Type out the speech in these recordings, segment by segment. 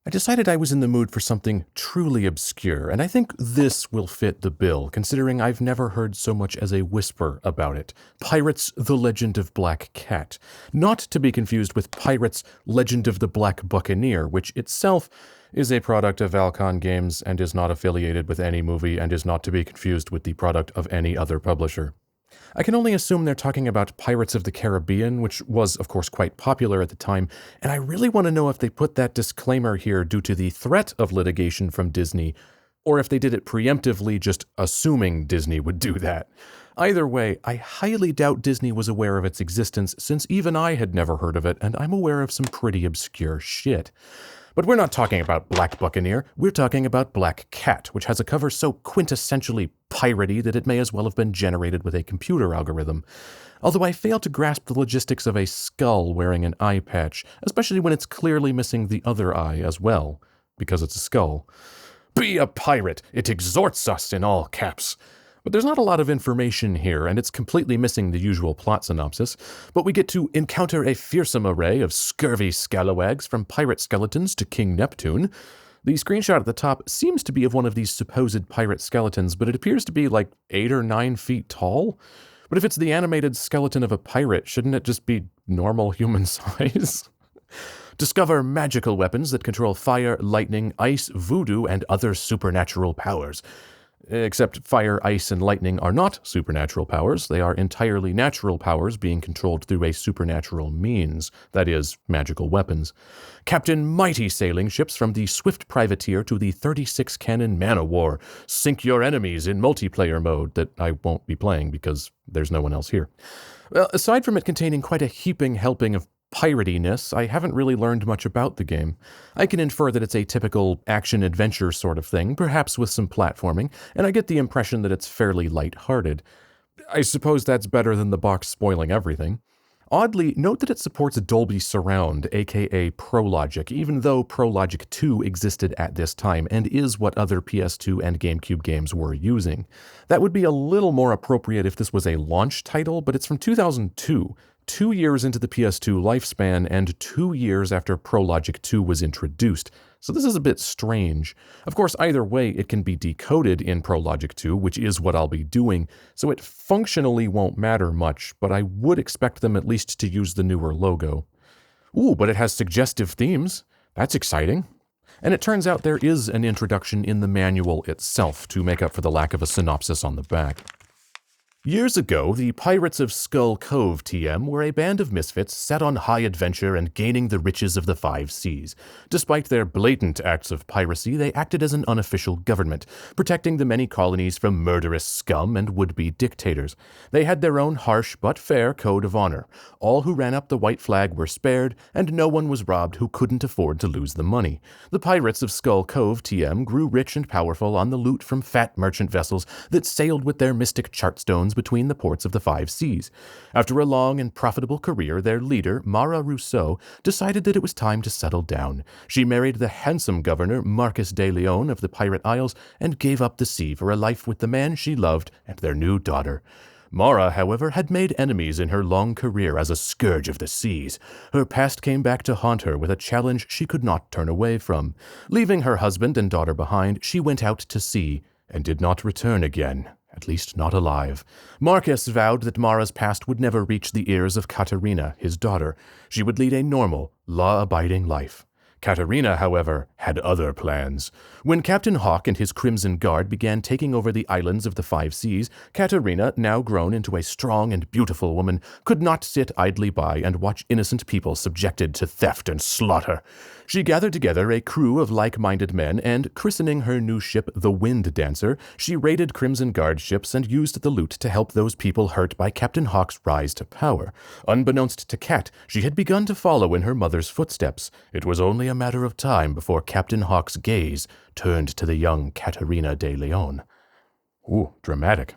I decided I was in the mood for something truly obscure, and I think this will fit the bill, considering I've never heard so much as a whisper about it. Pirates: The Legend of Black Cat. Not to be confused with Pirates: Legend of the Black Buccaneer, which itself is a product of Alcon Games and is not affiliated with any movie and is not to be confused with the product of any other publisher. I can only assume they're talking about Pirates of the Caribbean, which was, of course, quite popular at the time, and I really want to know if they put that disclaimer here due to the threat of litigation from Disney, or if they did it preemptively, just assuming Disney would do that. Either way, I highly doubt Disney was aware of its existence, since even I had never heard of it, and I'm aware of some pretty obscure shit. But we're not talking about Black Buccaneer, we're talking about Black Cat, which has a cover so quintessentially piratey that it may as well have been generated with a computer algorithm. Although I fail to grasp the logistics of a skull wearing an eye patch, especially when it's clearly missing the other eye as well, because it's a skull. Be a pirate, it exhorts us in all caps. But there's not a lot of information here, and it's completely missing the usual plot synopsis, but we get to encounter a fearsome array of scurvy scalawags from pirate skeletons to King Neptune. The screenshot at the top seems to be of one of these supposed pirate skeletons, but it appears to be like 8 or 9 feet tall. But if it's the animated skeleton of a pirate, shouldn't it just be normal human size? Discover magical weapons that control fire, lightning, ice, voodoo, and other supernatural powers. Except fire, ice, and lightning are not supernatural powers. They are entirely natural powers being controlled through a supernatural means, that is, magical weapons. Captain mighty sailing ships from the swift privateer to the 36-cannon man-o'-war. Sink your enemies in multiplayer mode that I won't be playing because there's no one else here. Well, aside from it containing quite a heaping helping of piratiness, I haven't really learned much about the game. I can infer that it's a typical action-adventure sort of thing, perhaps with some platforming, and I get the impression that it's fairly light-hearted. I suppose that's better than the box spoiling everything. Oddly, note that it supports Dolby Surround, aka ProLogic, even though ProLogic 2 existed at this time and is what other PS2 and GameCube games were using. That would be a little more appropriate if this was a launch title, but it's from 2002, 2 years into the PS2 lifespan and 2 years after ProLogic 2 was introduced, so this is a bit strange. Of course, either way, it can be decoded in ProLogic 2, which is what I'll be doing, so it functionally won't matter much, but I would expect them at least to use the newer logo. Ooh, but it has suggestive themes. That's exciting. And it turns out there is an introduction in the manual itself to make up for the lack of a synopsis on the back. Years ago, the Pirates of Skull Cove TM were a band of misfits set on high adventure and gaining the riches of the five seas. Despite their blatant acts of piracy, they acted as an unofficial government, protecting the many colonies from murderous scum and would-be dictators. They had their own harsh but fair code of honor. All who ran up the white flag were spared, and no one was robbed who couldn't afford to lose the money. The Pirates of Skull Cove TM grew rich and powerful on the loot from fat merchant vessels that sailed with their mystic chartstones between the ports of the five seas. After a long and profitable career, their leader, Mara Rousseau, decided that it was time to settle down. She married the handsome governor, Marcus de Leon of the Pirate Isles, and gave up the sea for a life with the man she loved and their new daughter. Mara, however, had made enemies in her long career as a scourge of the seas. Her past came back to haunt her with a challenge she could not turn away from. Leaving her husband and daughter behind, she went out to sea and did not return again. At least not alive. Marcus vowed that Mara's past would never reach the ears of Katarina, his daughter. She would lead a normal, law-abiding life. Katarina, however, had other plans. When Captain Hawk and his Crimson Guard began taking over the islands of the Five Seas, Katarina, now grown into a strong and beautiful woman, could not sit idly by and watch innocent people subjected to theft and slaughter. She gathered together a crew of like-minded men and, christening her new ship the Wind Dancer, she raided Crimson Guard ships and used the loot to help those people hurt by Captain Hawk's rise to power. Unbeknownst to Kat, she had begun to follow in her mother's footsteps. It was only a matter of time before Captain Hawk's gaze turned to the young Katarina de Leon. Ooh, dramatic.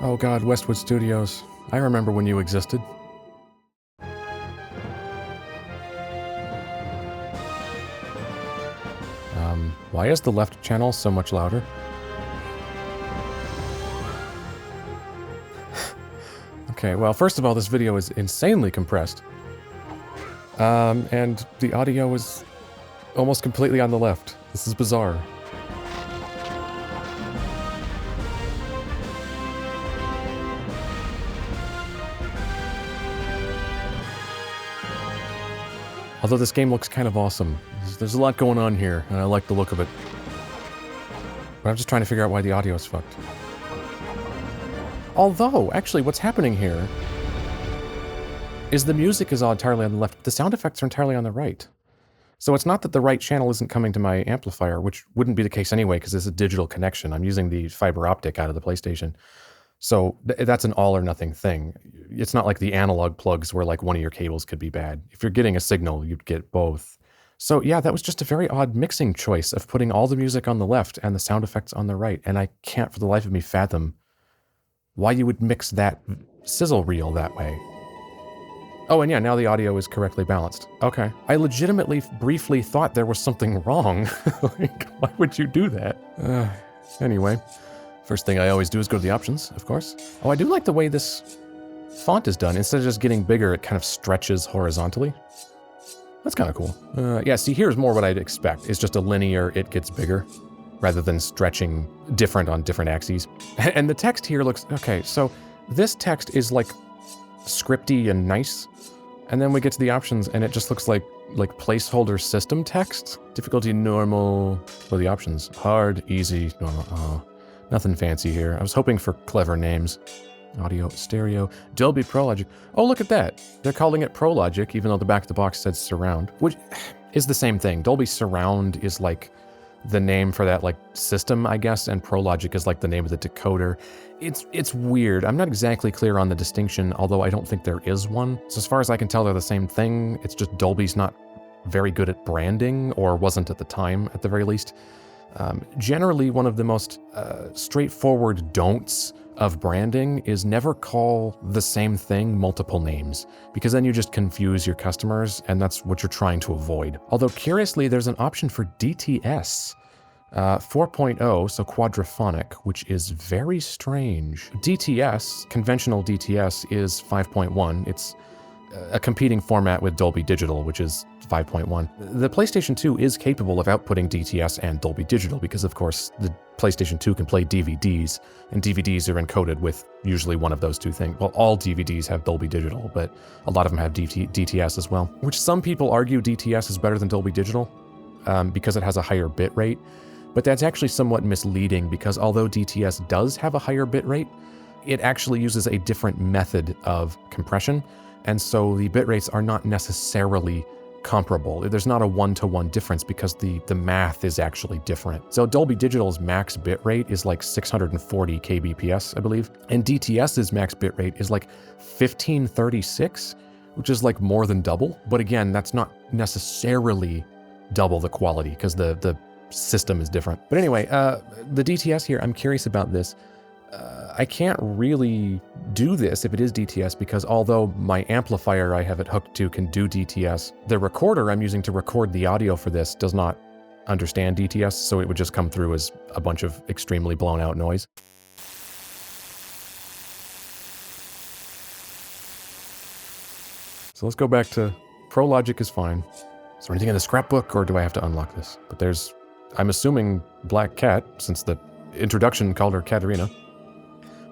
Oh god, Westwood Studios. I remember when you existed. Why is the left channel so much louder? Okay, well, first of all, this video is insanely compressed. And the audio is almost completely on the left. This is bizarre. Although this game looks kind of awesome. There's a lot going on here, and I like the look of it. But I'm just trying to figure out why the audio is fucked. Although, actually, what's happening here is the music is all entirely on the left, but the sound effects are entirely on the right. So it's not that the right channel isn't coming to my amplifier, which wouldn't be the case anyway, because it's a digital connection. I'm using the fiber optic out of the PlayStation. So that's an all or nothing thing. It's not like the analog plugs where like one of your cables could be bad. If you're getting a signal, you'd get both. So yeah, that was just a very odd mixing choice of putting all the music on the left and the sound effects on the right. And I can't for the life of me fathom why you would mix that sizzle reel that way. Oh, and yeah, now the audio is correctly balanced. Okay. I legitimately briefly thought there was something wrong. Like, why would you do that? Anyway. First thing I always do is go to the options, of course. Oh, I do like the way this font is done. Instead of just getting bigger, it kind of stretches horizontally. That's kind of cool. Yeah, see, here's more what I'd expect. It's just a linear, it gets bigger, rather than stretching different on different axes. And the text here looks, okay, so this text is like scripty and nice. And then we get to the options and it just looks like placeholder system text. Difficulty normal, what are the options? Hard, easy, normal, oh. Nothing fancy here. I was hoping for clever names. Audio, stereo, Dolby Pro Logic. Oh, look at that. They're calling it Pro Logic, even though the back of the box said surround, which is the same thing. Dolby Surround is like the name for that like system, I guess, and Pro Logic is like the name of the decoder. It's weird. I'm not exactly clear on the distinction, although I don't think there is one. So as far as I can tell, they're the same thing. It's just Dolby's not very good at branding, or wasn't at the time, at the very least. Generally, one of the most straightforward don'ts of branding is never call the same thing multiple names, because then you just confuse your customers, and that's what you're trying to avoid. Although, curiously, there's an option for DTS 4.0, so quadraphonic, which is very strange. DTS, conventional DTS, is 5.1. It's a competing format with Dolby Digital, which is 5.1. The PlayStation 2 is capable of outputting DTS and Dolby Digital because, of course, the PlayStation 2 can play DVDs, and DVDs are encoded with usually one of those two things. Well, all DVDs have Dolby Digital, but a lot of them have DTS as well, which some people argue DTS is better than Dolby Digital because it has a higher bit rate. But that's actually somewhat misleading because although DTS does have a higher bit rate, it actually uses a different method of compression. And so the bit rates are not necessarily comparable. There's not a one-to-one difference because the math is actually different. So Dolby Digital's max bit rate is like 640 kbps, I believe. And DTS's max bit rate is like 1536, which is like more than double. But again, that's not necessarily double the quality because the system is different. But anyway, the DTS here, I'm curious about this. I can't really do this if it is DTS because although my amplifier I have it hooked to can do DTS, the recorder I'm using to record the audio for this does not understand DTS, so it would just come through as a bunch of extremely blown out noise. So let's go back to Pro Logic is fine. Is there anything in the scrapbook or do I have to unlock this? But there's, I'm assuming, Black Cat, since the introduction called her Katarina.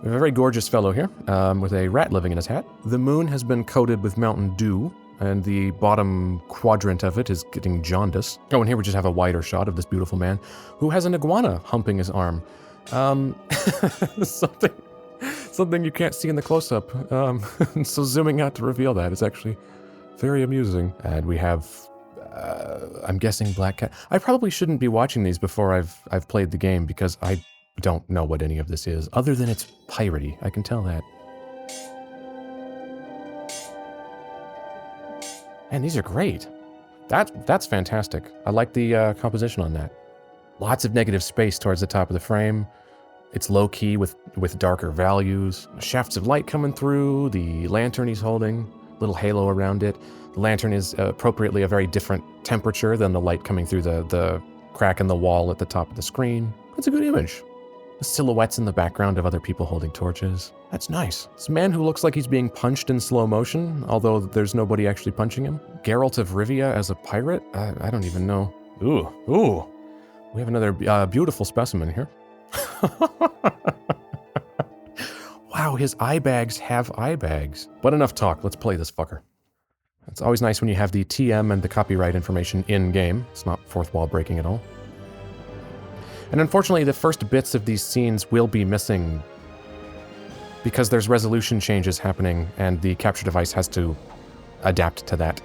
We have a very gorgeous fellow here, with a rat living in his hat. The moon has been coated with Mountain Dew, and the bottom quadrant of it is getting jaundice. Oh, and here we just have a wider shot of this beautiful man, who has an iguana humping his arm. Something you can't see in the close-up. So zooming out to reveal that is actually very amusing. And we have, I'm guessing Black Cat. I probably shouldn't be watching these before I've played the game, because I don't know what any of this is, other than it's piratey. I can tell that. Man, these are great. That's fantastic. I like the composition on that. Lots of negative space towards the top of the frame. It's low-key with darker values. Shafts of light coming through, the lantern he's holding, little halo around it. The lantern is appropriately a very different temperature than the light coming through the crack in the wall at the top of the screen. That's a good image. The silhouettes in the background of other people holding torches. That's nice. This man who looks like he's being punched in slow motion, although there's nobody actually punching him. Geralt of Rivia as a pirate? I don't even know. Ooh. We have another beautiful specimen here. Wow, his eye bags have eye bags. But enough talk, let's play this fucker. It's always nice when you have the TM and the copyright information in-game. It's not fourth wall breaking at all. And unfortunately, the first bits of these scenes will be missing because there's resolution changes happening and the capture device has to adapt to that.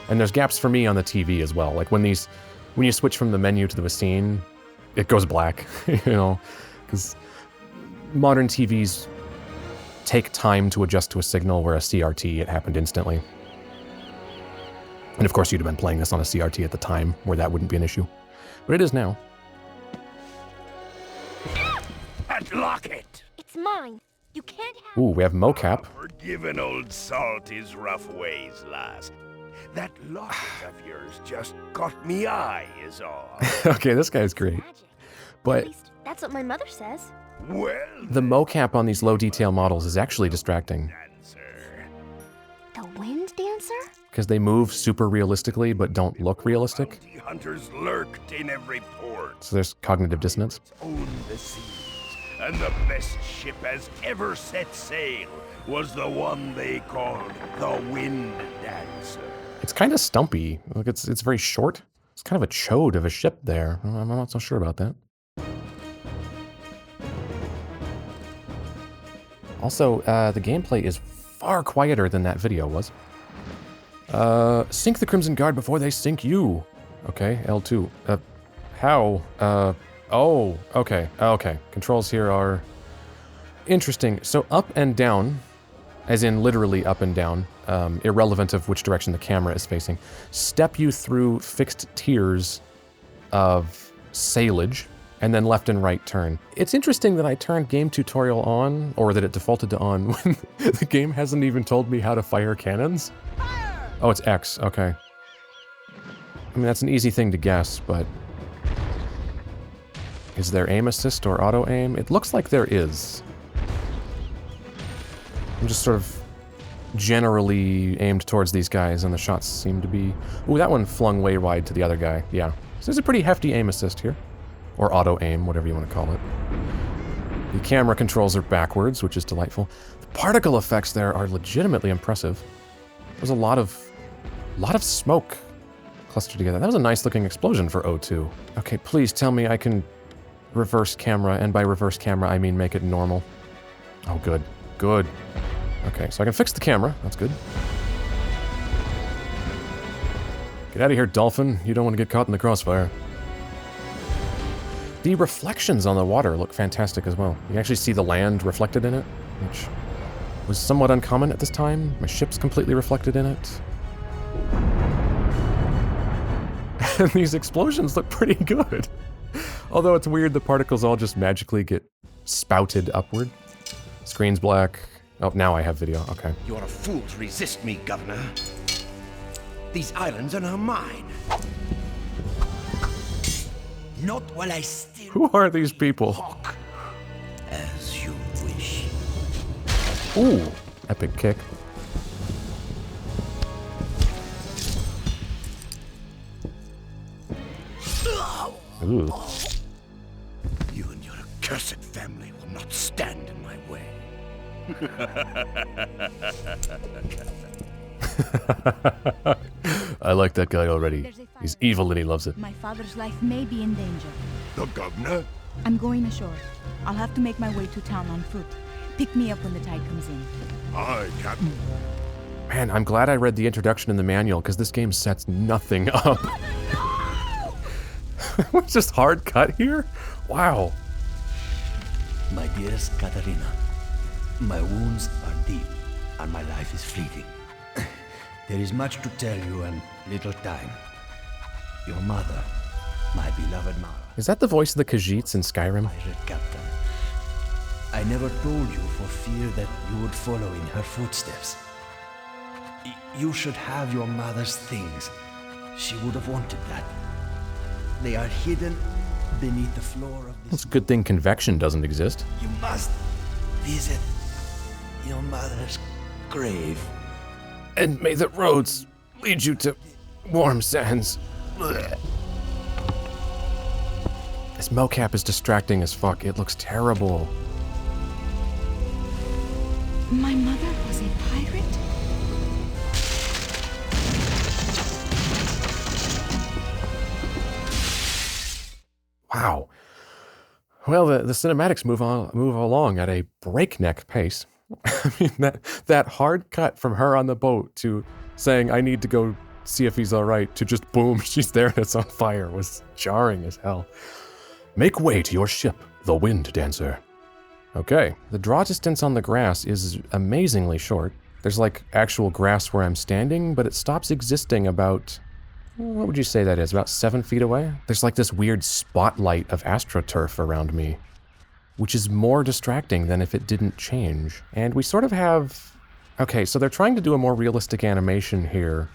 And there's gaps for me on the TV as well. Like when you switch from the menu to the scene, it goes black, you know, because modern TVs take time to adjust to a signal, where a CRT, it happened instantly. And of course, you'd have been playing this on a CRT at the time, where that wouldn't be an issue. But it is now. Lock it! It's mine. You can't have. Ooh, we have mocap. Forgive an old salt his rough ways, lass. That locket of yours just caught me eye, is all. Okay, this guy's great. Magic. But At least that's what my mother says. Well, the mocap on these low detail models is actually distracting. dancer. The wind dancer? Because they move super realistically, but don't look realistic. Bounty hunters lurked in every port. So there's cognitive dissonance. Owned the seas, and the best ship has ever set sail was the one they called the Wind Dancer. It's kind of stumpy. Like it's very short. It's kind of a chode of a ship there. I'm not so sure about that. Also, the gameplay is far quieter than that video was. Sink the Crimson Guard before they sink you. Okay, L2. How? Oh, okay. Okay. Controls here are interesting. So up and down, as in literally up and down, irrelevant of which direction the camera is facing, step you through fixed tiers of sailage, and then left and right turn. It's interesting that I turned game tutorial on, or that it defaulted to on, when the game hasn't even told me how to fire cannons. Oh, it's X, okay. I mean, that's an easy thing to guess, but... is there aim assist or auto aim? It looks like there is. I'm just sort of generally aimed towards these guys, and the shots seem to be... Ooh, that one flung way wide to the other guy, yeah. So there's a pretty hefty aim assist here. Or auto aim, whatever you want to call it. The camera controls are backwards, which is delightful. The particle effects there are legitimately impressive. There's a lot of smoke clustered together. That was a nice looking explosion for O2. Okay, please tell me I can reverse camera, and by reverse camera I mean make it normal. Oh, good. Good. Okay, so I can fix the camera. That's good. Get out of here, dolphin. You don't want to get caught in the crossfire. The reflections on the water look fantastic as well. You can actually see the land reflected in it, which was somewhat uncommon at this time. My ship's completely reflected in it. And these explosions look pretty good. Although it's weird, the particles all just magically get spouted upward. Screen's black. Oh, now I have video, okay. You're a fool to resist me, Governor. These islands are now mine. Not while I still... Who are these people? Talk as you wish. Ooh, epic kick. Ooh. You and your accursed family will not stand in my way. I like that guy already. He's evil and he loves it. My father's life may be in danger. The governor? I'm going ashore. I'll have to make my way to town on foot. Pick me up when the tide comes in. Aye, Captain. Man, I'm glad I read the introduction in the manual, because this game sets nothing up. It's just hard cut here? Wow. My dearest Katarina, my wounds are deep, and my life is fleeting. There is much to tell you and little time. Your mother, my beloved Mara. Is that the voice of the Khajiits in Skyrim? Pirate captain. I never told you for fear that you would follow in her footsteps. You should have your mother's things. She would have wanted that. They are hidden beneath the floor of this. It's a good thing convection doesn't exist. You must visit your mother's grave. And may the roads lead you to warm sands. Blech. This mocap is distracting as fuck. It looks terrible. My mother was a pirate? Wow. Well, the cinematics move along at a breakneck pace. I mean, that hard cut from her on the boat to saying, I need to go see if he's all right, to just boom, she's there and it's on fire, was jarring as hell. Make way to your ship, the Wind Dancer. Okay, the draw distance on the grass is amazingly short. There's like actual grass where I'm standing, but it stops existing about, what would you say that is, about 7 feet away? There's like this weird spotlight of astroturf around me, which is more distracting than if it didn't change. And we sort of have, okay, so they're trying to do a more realistic animation here.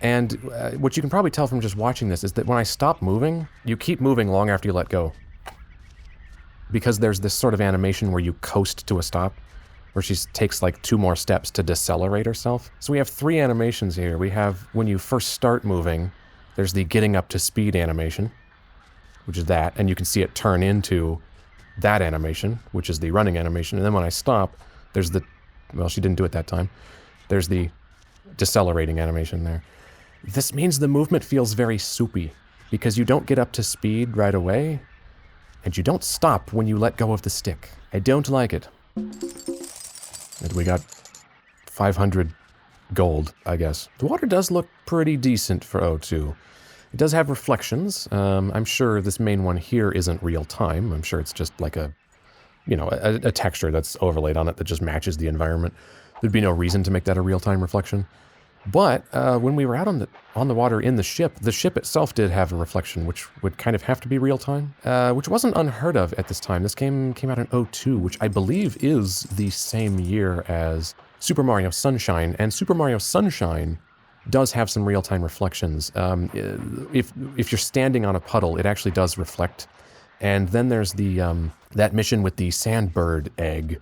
And what you can probably tell from just watching this is that when I stop moving, you keep moving long after you let go. Because there's this sort of animation where you coast to a stop, where she takes like 2 more steps to decelerate herself. So we have 3 animations here. We have when you first start moving, there's the getting up to speed animation, which is that, and you can see it turn into that animation, which is the running animation. And then when I stop, there's the, well, she didn't do it that time. There's the decelerating animation there. This means the movement feels very soupy, because you don't get up to speed right away, and you don't stop when you let go of the stick. I don't like it. And we got 500 gold, I guess. The water does look pretty decent for O2. It does have reflections. I'm sure this main one here isn't real time. I'm sure it's just like a, you know, a texture that's overlaid on it that just matches the environment. There'd be no reason to make that a real-time reflection. But when we were out on the water in the ship itself did have a reflection, which would kind of have to be real time, which wasn't unheard of at this time. This game came out in 2002, which I believe is the same year as Super Mario Sunshine, and Super Mario Sunshine does have some real-time reflections. If you're standing on a puddle, it actually does reflect. And then there's the that mission with the sandbird egg,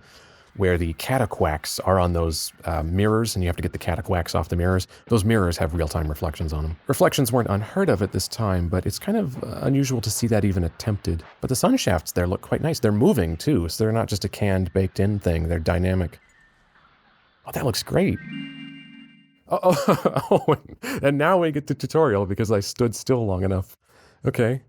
where the cataquacks are on those mirrors, and you have to get the cataquacks off the mirrors. Those mirrors have real-time reflections on them. Reflections weren't unheard of at this time, but it's kind of unusual to see that even attempted. But the sun shafts there look quite nice. They're moving, too, so they're not just a canned, baked-in thing. They're dynamic. Oh, that looks great. Oh, and now we get the tutorial because I stood still long enough. Okay.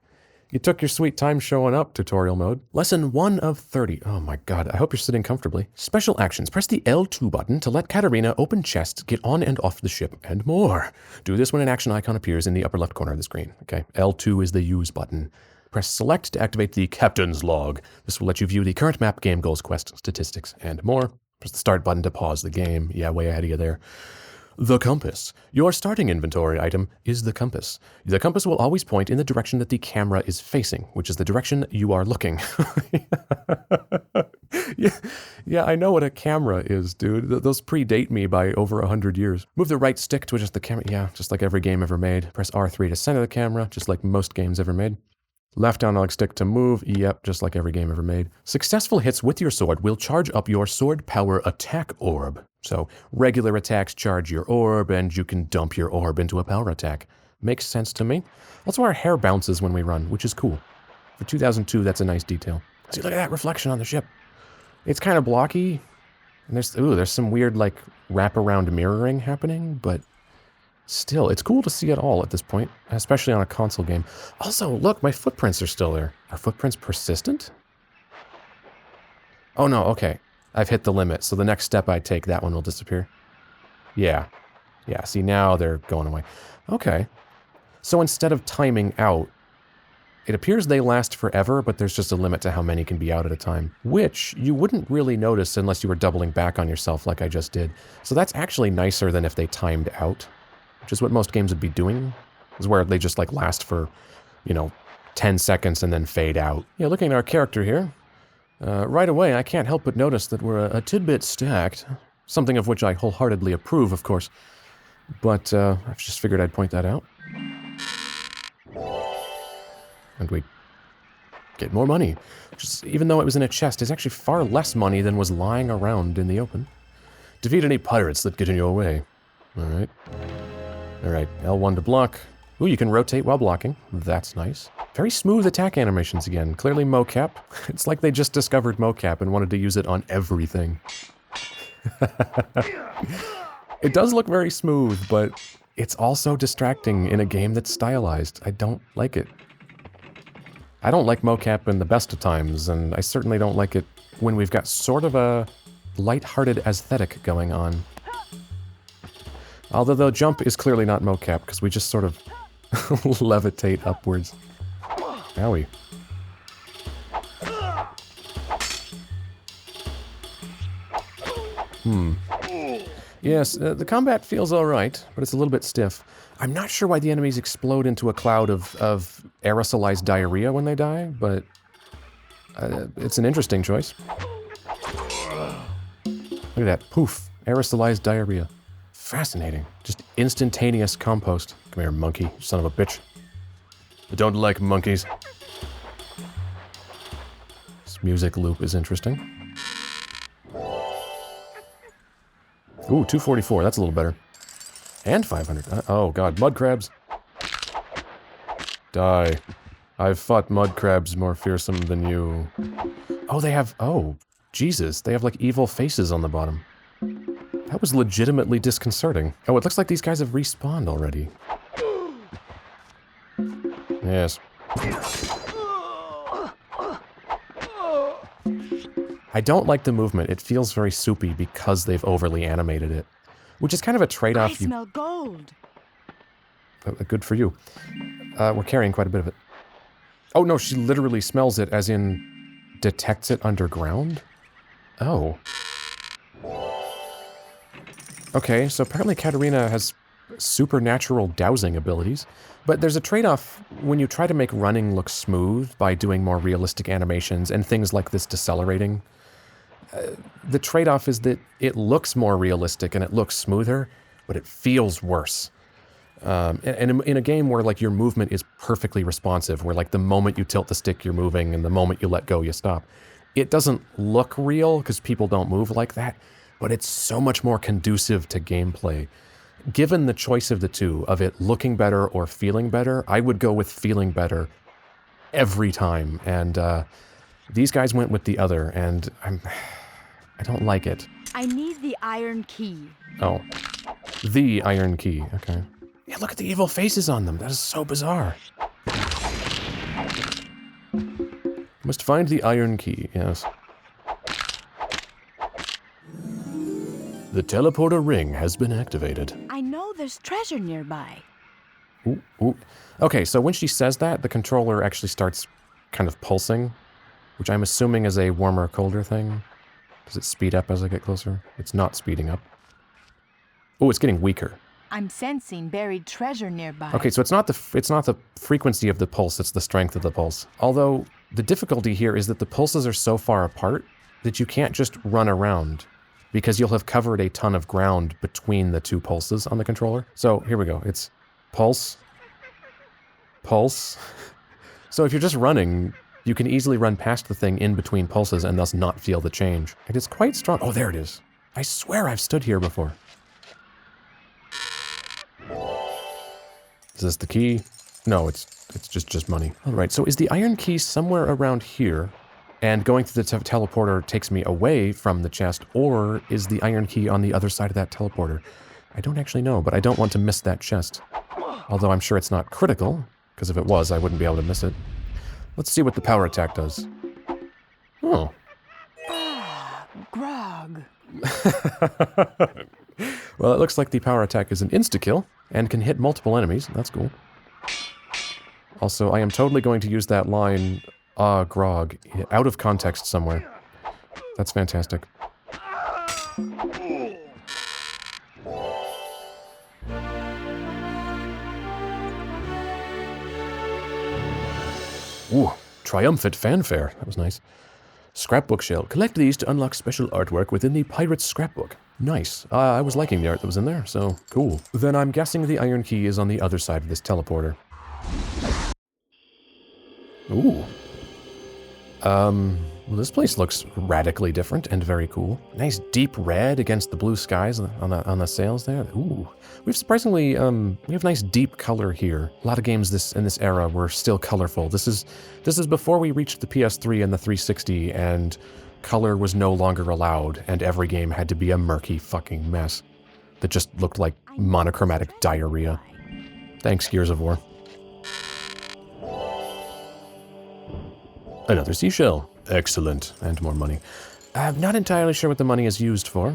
You took your sweet time showing up, tutorial mode. Lesson 1 of 30. Oh my god, I hope you're sitting comfortably. Special actions. Press the L2 button to let Katarina open chests, get on and off the ship, and more. Do this when an action icon appears in the upper left corner of the screen. Okay, L2 is the use button. Press select to activate the captain's log. This will let you view the current map, game goals, quest, statistics, and more. Press the start button to pause the game. Yeah, way ahead of you there. The compass. Your starting inventory item is the compass. The compass will always point in the direction that the camera is facing, which is the direction you are looking. Yeah, I know what a camera is, dude. Those predate me by over 100 years. Move the right stick to adjust the camera. Yeah, just like every game ever made. Press R3 to center the camera, just like most games ever made. Left analog stick to move. Yep, just like every game ever made. Successful hits with your sword will charge up your sword power attack orb. So regular attacks charge your orb, and you can dump your orb into a power attack. Makes sense to me. Also, our hair bounces when we run, which is cool. For 2002, that's a nice detail. See, look at that reflection on the ship. It's kind of blocky. And there's some weird, like, wraparound mirroring happening, but still, it's cool to see it all at this point, especially on a console game. Also, look, my footprints are still there. Are footprints persistent? Oh no, okay. I've hit the limit, so the next step I take, that one will disappear. Yeah, see, now they're going away. Okay. So instead of timing out, it appears they last forever, but there's just a limit to how many can be out at a time, which you wouldn't really notice unless you were doubling back on yourself like I just did. So that's actually nicer than if they timed out, which is what most games would be doing, is where they just like last for, 10 seconds and then fade out. Yeah, looking at our character here, right away I can't help but notice that we're a tidbit stacked. something of which I wholeheartedly approve, of course. But I've just figured I'd point that out. And we get more money. Even though it was in a chest, it's actually far less money than was lying around in the open. Defeat any pirates that get in your way. Alright. Alright, L1 to block. Ooh, you can rotate while blocking. That's nice. Very smooth attack animations again. Clearly mocap. It's like they just discovered mocap and wanted to use it on everything. It does look very smooth, but it's also distracting in a game that's stylized. I don't like it. I don't like mocap in the best of times, and I certainly don't like it when we've got sort of a light-hearted aesthetic going on. Although the jump is clearly not mocap, because we just sort of levitate upwards. Owie. Yes, the combat feels alright, but it's a little bit stiff. I'm not sure why the enemies explode into a cloud of aerosolized diarrhea when they die, but it's an interesting choice. Look at that. Poof. Aerosolized diarrhea. Fascinating. Just instantaneous compost. Come here, monkey. You son of a bitch. I don't like monkeys. This music loop is interesting. Ooh, 244. That's a little better. And 500. Oh, God. Mud crabs. Die. I've fought mud crabs more fearsome than you. Oh, they have... Oh, Jesus. They have, like, evil faces on the bottom. That was legitimately disconcerting. Oh, it looks like these guys have respawned already. Yes. I don't like the movement. It feels very soupy because they've overly animated it. Which is kind of a trade-off. I smell gold. Good for you. We're carrying quite a bit of it. Oh, no, she literally smells it, as in detects it underground? Oh. Okay, so apparently Katarina has supernatural dowsing abilities. But there's a trade-off when you try to make running look smooth by doing more realistic animations and things like this decelerating. The trade-off is that it looks more realistic and it looks smoother, but it feels worse. And in a game where like your movement is perfectly responsive, where like the moment you tilt the stick you're moving and the moment you let go you stop, it doesn't look real because people don't move like that, but it's so much more conducive to gameplay. Given the choice of the two, of it looking better or feeling better, I would go with feeling better every time. And these guys went with the other, and I don't like it. I need the iron key. Oh. The iron key. Okay. Yeah, look at the evil faces on them. That is so bizarre. Must find the iron key, yes. The teleporter ring has been activated. I know there's treasure nearby. Ooh, ooh. Okay, so when she says that, the controller actually starts kind of pulsing, which I'm assuming is a warmer, colder thing. Does it speed up as I get closer? It's not speeding up. Oh, it's getting weaker. I'm sensing buried treasure nearby. Okay, so it's not the frequency of the pulse, it's the strength of the pulse. Although the difficulty here is that the pulses are so far apart that you can't just run around, because you'll have covered a ton of ground between the two pulses on the controller. So here we go. It's pulse, pulse. So if you're just running, you can easily run past the thing in between pulses and thus not feel the change. It is quite strong. Oh, there it is. I swear I've stood here before. Is this the key? No, it's just money. All right, so is the iron key somewhere around here? And going through the teleporter takes me away from the chest, or is the iron key on the other side of that teleporter? I don't actually know, but I don't want to miss that chest. Although I'm sure it's not critical, because if it was, I wouldn't be able to miss it. Let's see what the power attack does. Oh. Grog. Well, it looks like the power attack is an insta-kill, and can hit multiple enemies. That's cool. Also, I am totally going to use that line, grog, out of context somewhere. That's fantastic. Ooh, triumphant fanfare. That was nice. Scrapbook shell. Collect these to unlock special artwork within the Pirate's Scrapbook. Nice. I was liking the art that was in there, so cool. Then I'm guessing the iron key is on the other side of this teleporter. Ooh. Well, this place looks radically different and very cool. Nice deep red against the blue skies on the sails there. Ooh. We've surprisingly, we have nice deep color here. A lot of games in this era were still colorful. This is before we reached the PS3 and the 360, and color was no longer allowed, and every game had to be a murky fucking mess that just looked like monochromatic diarrhea. Thanks, Gears of War. Another seashell. Excellent. And more money. I'm not entirely sure what the money is used for.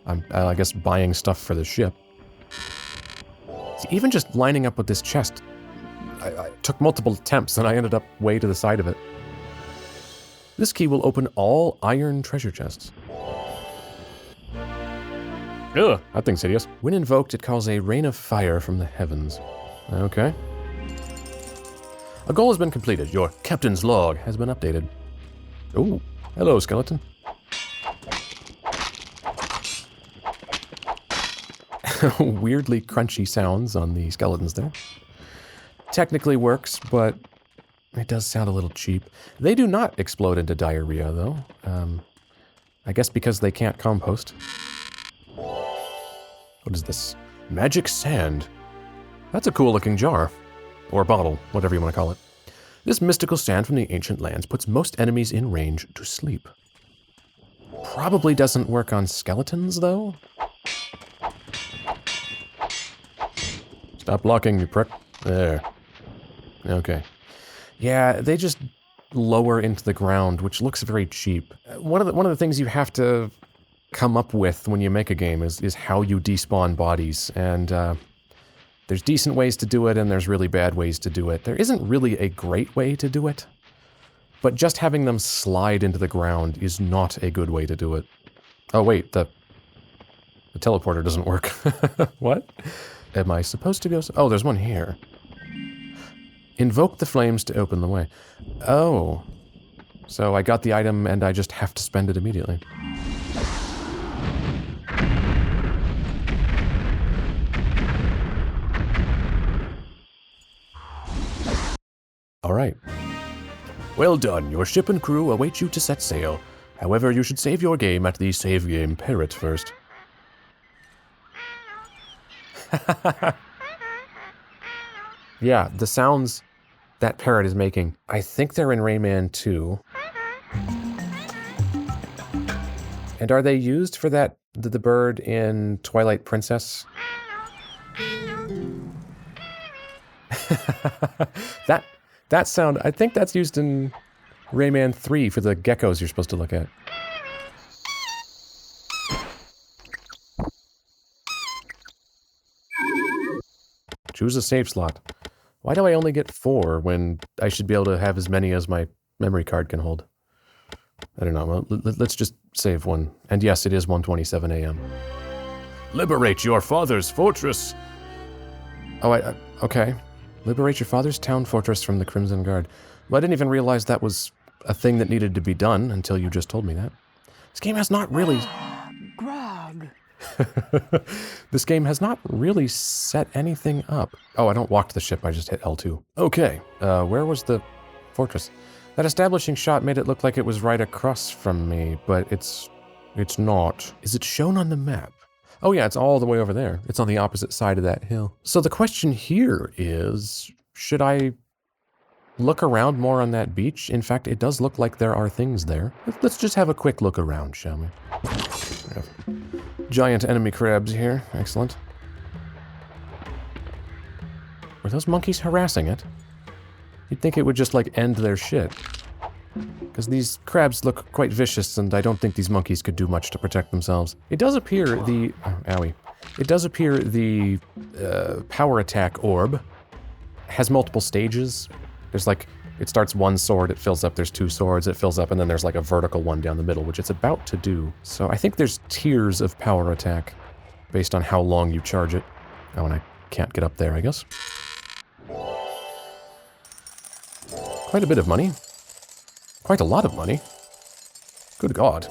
I guess buying stuff for the ship. See, even just lining up with this chest, I took multiple attempts and I ended up way to the side of it. This key will open all iron treasure chests. Ugh, that thing's hideous. When invoked, it calls a rain of fire from the heavens. Okay. A goal has been completed. Your captain's log has been updated. Oh, hello, skeleton. Weirdly crunchy sounds on the skeletons there. Technically works, but it does sound a little cheap. They do not explode into diarrhea, though. I guess because they can't compost. What is this? Magic sand. That's a cool-looking jar. Or bottle, whatever you want to call it. This mystical sand from the ancient lands puts most enemies in range to sleep. Probably doesn't work on skeletons, though. Stop blocking, you prick. There. Okay. Yeah, they just lower into the ground, which looks very cheap. One of the things you have to come up with when you make a game is how you despawn bodies, and there's decent ways to do it, and there's really bad ways to do it. There isn't really a great way to do it, but just having them slide into the ground is not a good way to do it. Oh wait, the teleporter doesn't work. What? Am I supposed to go? Oh, there's one here. Invoke the flames to open the way. Oh. So I got the item and I just have to spend it immediately. All right. Well done. Your ship and crew await you to set sail. However, you should save your game at the save game Parrot first. Yeah, the sounds that Parrot is making, I think they're in Rayman 2. And are they used for the bird in Twilight Princess? That sound, I think that's used in Rayman 3 for the geckos you're supposed to look at. Choose a save slot. Why do I only get 4 when I should be able to have as many as my memory card can hold? I don't know. Well, let's just save one. And yes, it is 1:27 a.m. Liberate your father's fortress! Oh, okay. Liberate your father's town fortress from the Crimson Guard. Well, I didn't even realize that was a thing that needed to be done until you just told me that. This game has not really... Grog. This game has not really set anything up. Oh, I don't walk to the ship, I just hit L2. Okay, where was the fortress? That establishing shot made it look like it was right across from me, but it's not. Is it shown on the map? Oh yeah, it's all the way over there. It's on the opposite side of that hill. So the question here is, should I look around more on that beach? In fact, it does look like there are things there. Let's just have a quick look around, shall we? We have giant enemy crabs here. Excellent. Were those monkeys harassing it? You'd think it would just, like, end their shit. Because these crabs look quite vicious, and I don't think these monkeys could do much to protect themselves. It does appear the... Oh, owie. It does appear the power attack orb has multiple stages. There's like... It starts one sword, it fills up, there's 2 swords, it fills up, and then there's like a vertical one down the middle, which it's about to do. So I think there's tiers of power attack based on how long you charge it. Oh, and I can't get up there, I guess. Quite a bit of money. Quite a lot of money. Good God.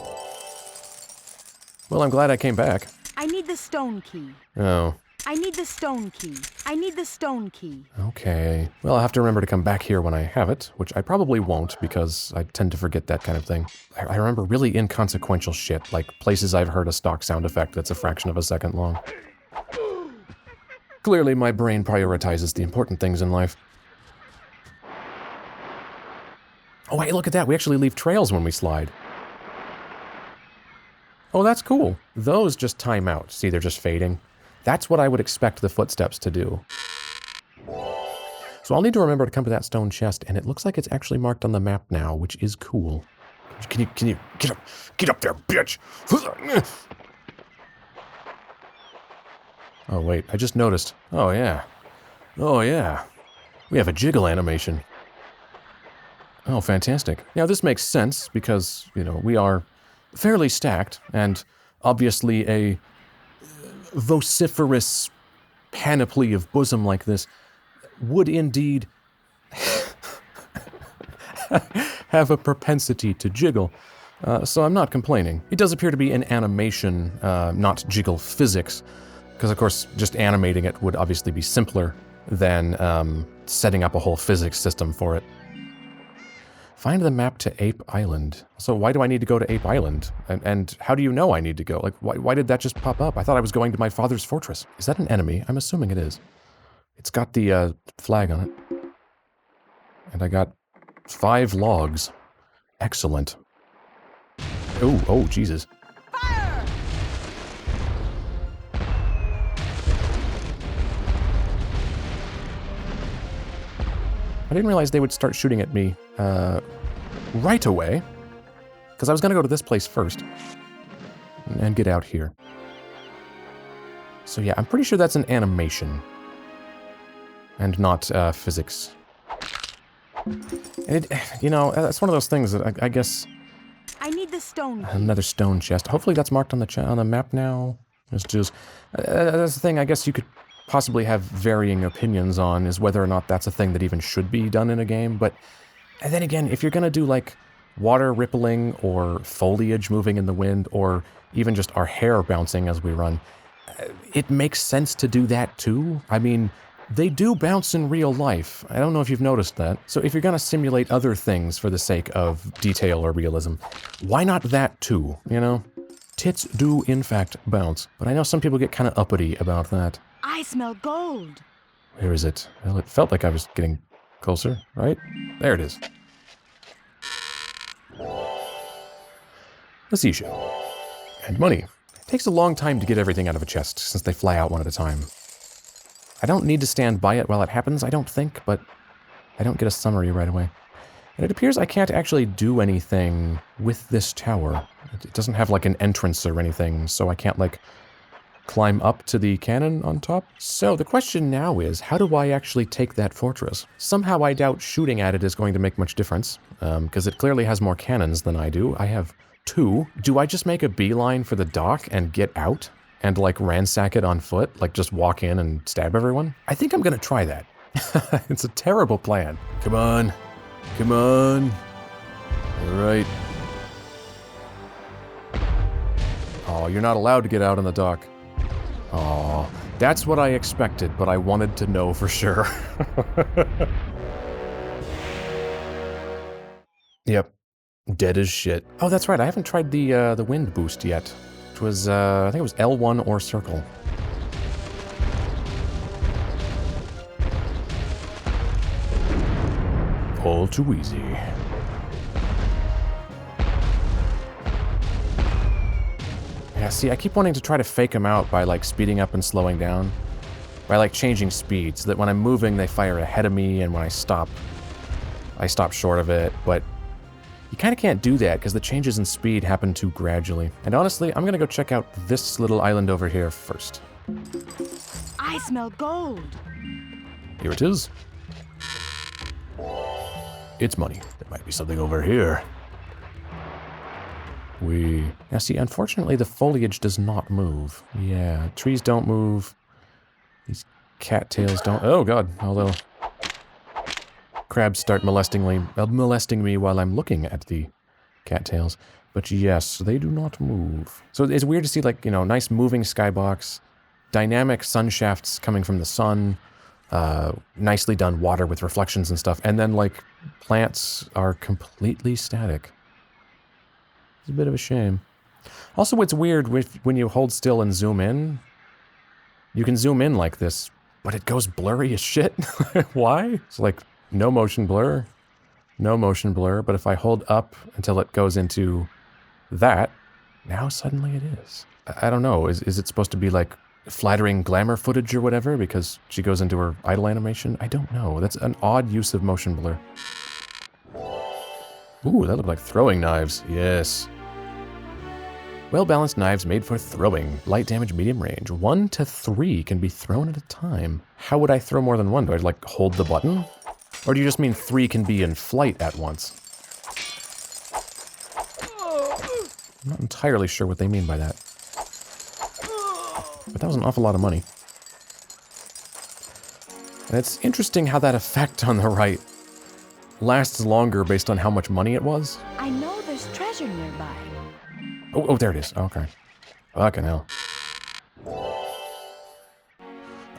Well, I'm glad I came back. I need the stone key. Oh, I need the stone key. I need the stone key. okay. Well, I'll have to remember to come back here when I have it, which I probably won't because I tend to forget that kind of thing. I remember really inconsequential shit, like places I've heard a stock sound effect that's a fraction of a second long. Clearly, my brain prioritizes the important things in life. Oh, hey, look at that. We actually leave trails when we slide. Oh, that's cool. Those just time out. See, they're just fading. That's what I would expect the footsteps to do. So I'll need to remember to come to that stone chest, and it looks like it's actually marked on the map now, which is cool. Can you get up there, bitch? Oh, wait, I just noticed. Oh, yeah. Oh, yeah. We have a jiggle animation. Oh, fantastic. Now, this makes sense because, you know, we are fairly stacked, and obviously a vociferous panoply of bosom like this would indeed have a propensity to jiggle. So I'm not complaining. It does appear to be an animation, not jiggle physics, because of course just animating it would obviously be simpler than setting up a whole physics system for it. Find the map to Ape Island. So why do I need to go to Ape Island? And how do you know I need to go? Like, why did that just pop up? I thought I was going to my father's fortress. Is that an enemy? I'm assuming it is. It's got the flag on it. And I got 5 logs. Excellent. Oh, Jesus. Fire! I didn't realize they would start shooting at me right away, because I was going to go to this place first and get out here. So yeah, I'm pretty sure that's an animation and not physics. And you know, that's one of those things that I guess... I need the stone. Another stone chest. Hopefully that's marked on the map now. It's just... that's the thing I guess you could possibly have varying opinions on, is whether or not that's a thing that even should be done in a game. But and then again, if you're gonna do like water rippling or foliage moving in the wind or even just our hair bouncing as we run, it makes sense to do that too. I mean, they do bounce in real life. I don't know if you've noticed that. So if you're gonna simulate other things for the sake of detail or realism, why not that too, you know? Tits do in fact bounce, but I know some people get kind of uppity about that. I smell gold. Where is it? Well, it felt like I was getting closer, right? There it is. A seashell. And money. It takes a long time to get everything out of a chest, since they fly out one at a time. I don't need to stand by it while it happens, I don't think, but I don't get a summary right away. And it appears I can't actually do anything with this tower. It doesn't have like an entrance or anything, so I can't like climb up to the cannon on top. So the question now is, how do I actually take that fortress? Somehow I doubt shooting at it is going to make much difference, because it clearly has more cannons than I do. I have 2. Do I just make a beeline for the dock and get out? And like ransack it on foot? Like just walk in and stab everyone? I think I'm gonna try that. It's a terrible plan. Come on. Come on. All right. Oh, you're not allowed to get out on the dock. Oh, that's what I expected, but I wanted to know for sure. Yep. Dead as shit. Oh, that's right. I haven't tried the wind boost yet. It was, I think it was L1 or circle. All too easy. Yeah, see, I keep wanting to try to fake them out by, like, speeding up and slowing down. By, like, changing speed, so that when I'm moving, they fire ahead of me, and when I stop short of it, but you kind of can't do that, because the changes in speed happen too gradually. And honestly, I'm gonna go check out this little island over here first. I smell gold. Here it is. It's money. There might be something over here. Now see, unfortunately the foliage does not move. Yeah, trees don't move. These cattails don't. Oh god, although crabs start molesting me while I'm looking at the cattails. But yes, they do not move. So it's weird to see, like, you know, nice moving skybox, dynamic sun shafts coming from the sun, nicely done water with reflections and stuff, and then, like, plants are completely static. It's a bit of a shame. Also, it's weird when you hold still and zoom in. You can zoom in like this, but it goes blurry as shit. Why? It's like, no motion blur, no motion blur, but if I hold up until it goes into that, now suddenly it is. I don't know, is it supposed to be like flattering glamour footage or whatever because she goes into her idle animation? I don't know. That's an odd use of motion blur. Ooh, that looked like throwing knives. Yes. Well-balanced knives made for throwing. Light damage, medium range. 1 to 3 can be thrown at a time. How would I throw more than one? Do I, like, hold the button? Or do you just mean 3 can be in flight at once? I'm not entirely sure what they mean by that. But that was an awful lot of money. And it's interesting how that effect on the right lasts longer based on how much money it was. I know there's treasure nearby. Oh, there it is. Okay. Fucking hell.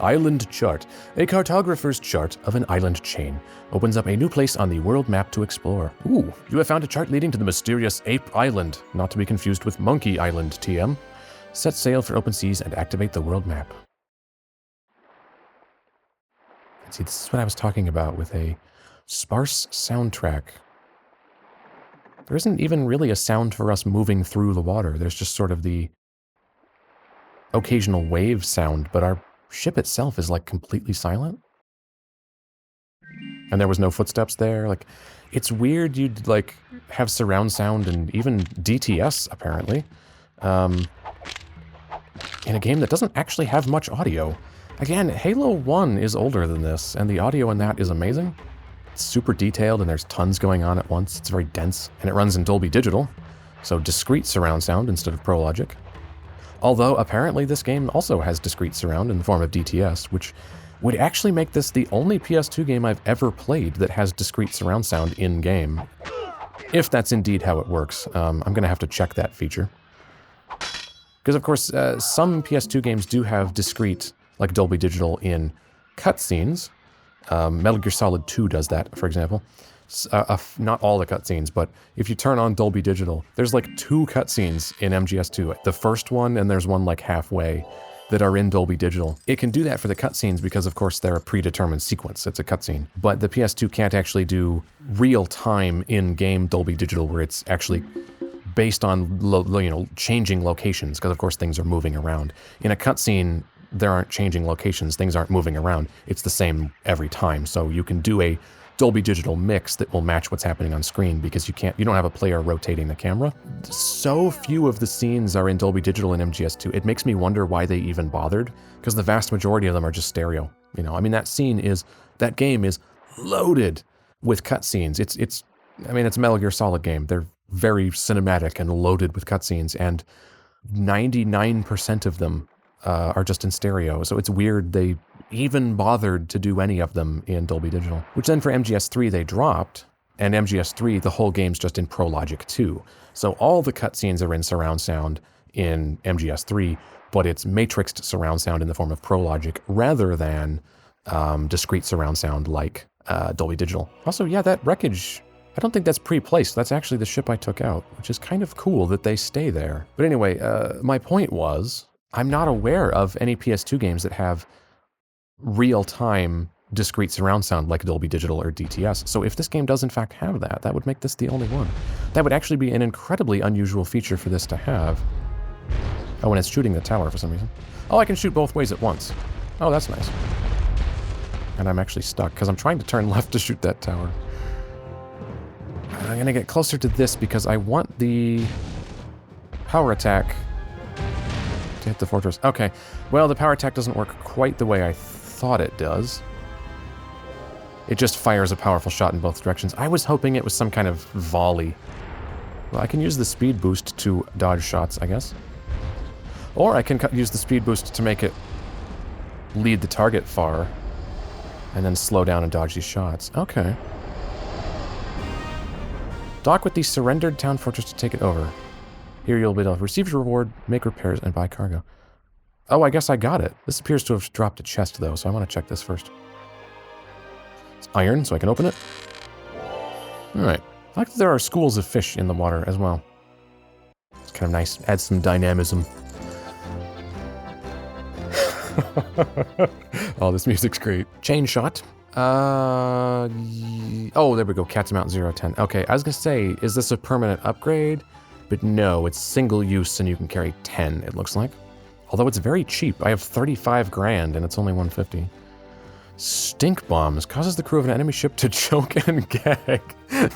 Island chart. A cartographer's chart of an island chain opens up a new place on the world map to explore. Ooh, you have found a chart leading to the mysterious Ape Island, not to be confused with Monkey Island, TM. Set sail for open seas and activate the world map. See, this is what I was talking about with a sparse soundtrack. There isn't even really a sound for us moving through the water. There's just sort of the occasional wave sound, but our ship itself is, like, completely silent. And there was no footsteps there. Like, it's weird you'd, like, have surround sound and even DTS, apparently, in a game that doesn't actually have much audio. Again, Halo 1 is older than this, and the audio in that is amazing. It's super detailed, and there's tons going on at once. It's very dense, and it runs in Dolby Digital, so discrete surround sound instead of Pro Logic. Although, apparently this game also has discrete surround in the form of DTS, which would actually make this the only PS2 game I've ever played that has discrete surround sound in-game. If that's indeed how it works. I'm going to have to check that feature. Because, of course, some PS2 games do have discrete, like Dolby Digital, in cutscenes. Metal Gear Solid 2 does that, for example. Not all the cutscenes, but if you turn on Dolby Digital, there's like 2 cutscenes in MGS2. The first one, and there's one like halfway, that are in Dolby Digital. It can do that for the cutscenes because, of course, they're a predetermined sequence. It's a cutscene. But the PS2 can't actually do real-time in-game Dolby Digital where it's actually based on, changing locations, because, of course, things are moving around. In a cutscene, there aren't changing locations, things aren't moving around. It's the same every time, so you can do a Dolby Digital mix that will match what's happening on screen because you don't have a player rotating the camera. So few of the scenes are in Dolby Digital in MGS2. It makes me wonder why they even bothered, because the vast majority of them are just stereo. I mean, that game is loaded with cutscenes. It's a Metal Gear Solid game. They're very cinematic and loaded with cutscenes, and 99% of them are just in stereo, so it's weird they even bothered to do any of them in Dolby Digital. Which then for MGS3 they dropped, and MGS3, the whole game's just in Pro Logic 2. So all the cutscenes are in surround sound in MGS3, but it's matrixed surround sound in the form of Pro Logic rather than discrete surround sound like Dolby Digital. Also, yeah, that wreckage, I don't think that's pre-placed. That's actually the ship I took out, which is kind of cool that they stay there. But anyway, my point was, I'm not aware of any PS2 games that have real-time discrete surround sound like Dolby Digital or DTS. So if this game does in fact have that, that would make this the only one. That would actually be an incredibly unusual feature for this to have. Oh, and it's shooting the tower for some reason. Oh, I can shoot both ways at once. Oh, that's nice. And I'm actually stuck because I'm trying to turn left to shoot that tower. And I'm gonna get closer to this because I want the power attack to hit the fortress. Okay, well, the power attack doesn't work quite the way I thought it does. It just fires a powerful shot in both directions. I was hoping it was some kind of volley. Well, I can use the speed boost to dodge shots, I guess. Or I can use the speed boost to make it lead the target far, and then slow down and dodge these shots. Okay. Dock with the surrendered town fortress to take it over. Here you'll be able to receive your reward, make repairs, and buy cargo. Oh, I guess I got it. This appears to have dropped a chest, though, so I want to check this first. It's iron, so I can open it. Alright. I like that there are schools of fish in the water as well. It's kind of nice. Adds some dynamism. Oh, this music's great. Chain shot. Oh, there we go. Catamount 010. Okay, I was gonna say, is this a permanent upgrade? But no, it's single use and you can carry 10, it looks like. Although it's very cheap. I have 35 grand and it's only 150. Stink bombs causes the crew of an enemy ship to choke and gag,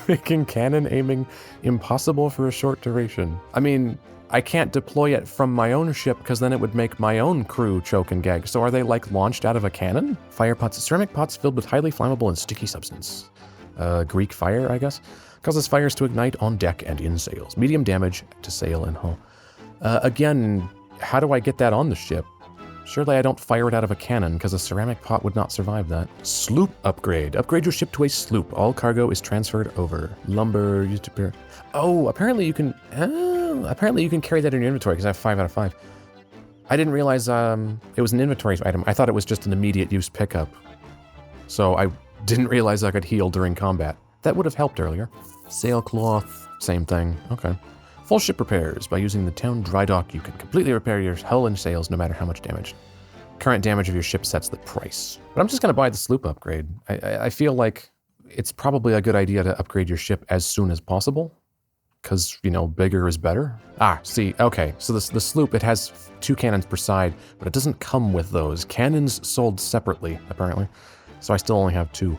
making cannon aiming impossible for a short duration. I mean, I can't deploy it from my own ship because then it would make my own crew choke and gag. So are they like launched out of a cannon? Fire pots, ceramic pots filled with highly flammable and sticky substance. Greek fire, I guess. Causes fires to ignite on deck and in sails. Medium damage to sail and hull. Again, how do I get that on the ship? Surely I don't fire it out of a cannon, because a ceramic pot would not survive that. Sloop upgrade. Upgrade your ship to a sloop. All cargo is transferred over. Lumber used to pair. Oh, apparently you can carry that in your inventory, because I have 5 out of 5. I didn't realize it was an inventory item. I thought it was just an immediate use pickup. So I didn't realize I could heal during combat. That would have helped earlier. Sailcloth, same thing. Okay. Full ship repairs. By using the town dry dock, you can completely repair your hull and sails no matter how much damage. Current damage of your ship sets the price. But I'm just going to buy the sloop upgrade. I feel like it's probably a good idea to upgrade your ship as soon as possible. Because, you know, bigger is better. Ah, see, okay. So the sloop, it has 2 cannons per side, but it doesn't come with those. Cannons sold separately, apparently. So I still only have 2.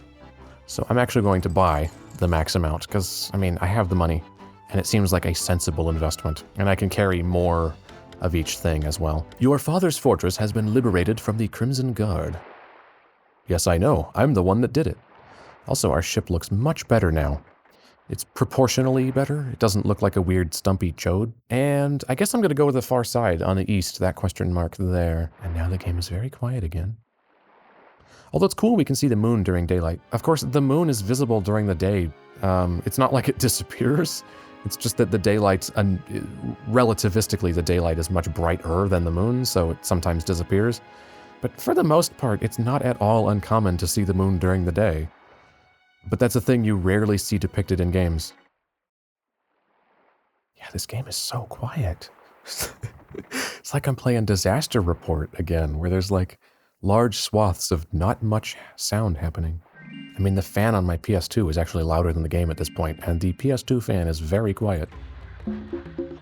So I'm actually going to buy the max amount, because, I mean, I have the money. And it seems like a sensible investment. And I can carry more of each thing as well. Your father's fortress has been liberated from the Crimson Guard. Yes, I know. I'm the one that did it. Also, our ship looks much better now. It's proportionally better. It doesn't look like a weird stumpy chode. And I guess I'm going to go with the far side on the east, that question mark there. And now the game is very quiet again. Although it's cool we can see the moon during daylight. Of course, the moon is visible during the day. It's not like it disappears. It's just that the daylight, relativistically, the daylight is much brighter than the moon, so it sometimes disappears. But for the most part, it's not at all uncommon to see the moon during the day. But that's a thing you rarely see depicted in games. Yeah, this game is so quiet. It's like I'm playing Disaster Report again, where there's like large swaths of not much sound happening. I mean, the fan on my PS2 is actually louder than the game at this point, and the PS2 fan is very quiet.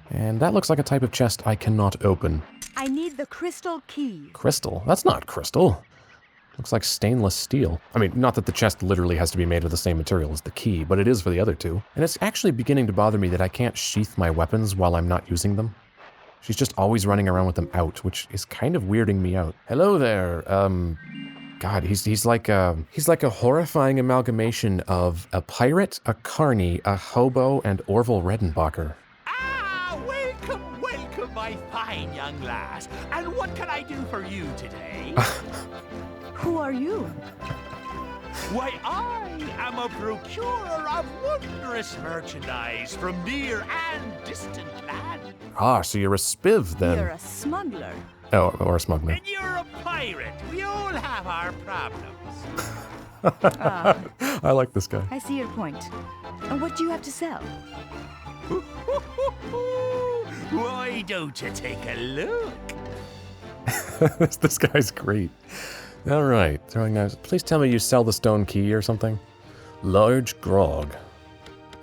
And that looks like a type of chest I cannot open. I need the crystal key. Crystal? That's not crystal. Looks like stainless steel. I mean, not that the chest literally has to be made of the same material as the key, but it is for the other 2. And it's actually beginning to bother me that I can't sheath my weapons while I'm not using them. She's just always running around with them out, which is kind of weirding me out. Hello there, God, he's like a horrifying amalgamation of a pirate, a carny, a hobo, and Orville Redenbacher. Ah, welcome, welcome, my fine young lass. And what can I do for you today? Who are you? Why, I am a procurer of wondrous merchandise from near and distant lands. Ah, so you're a spiv then. You're a smuggler. Oh, or a smuggler. And you're a pirate. We all have our problems. I like this guy. I see your point. And what do you have to sell? Why don't you take a look? This guy's great. All right, throwing knives. Please tell me you sell the stone key or something. Large grog.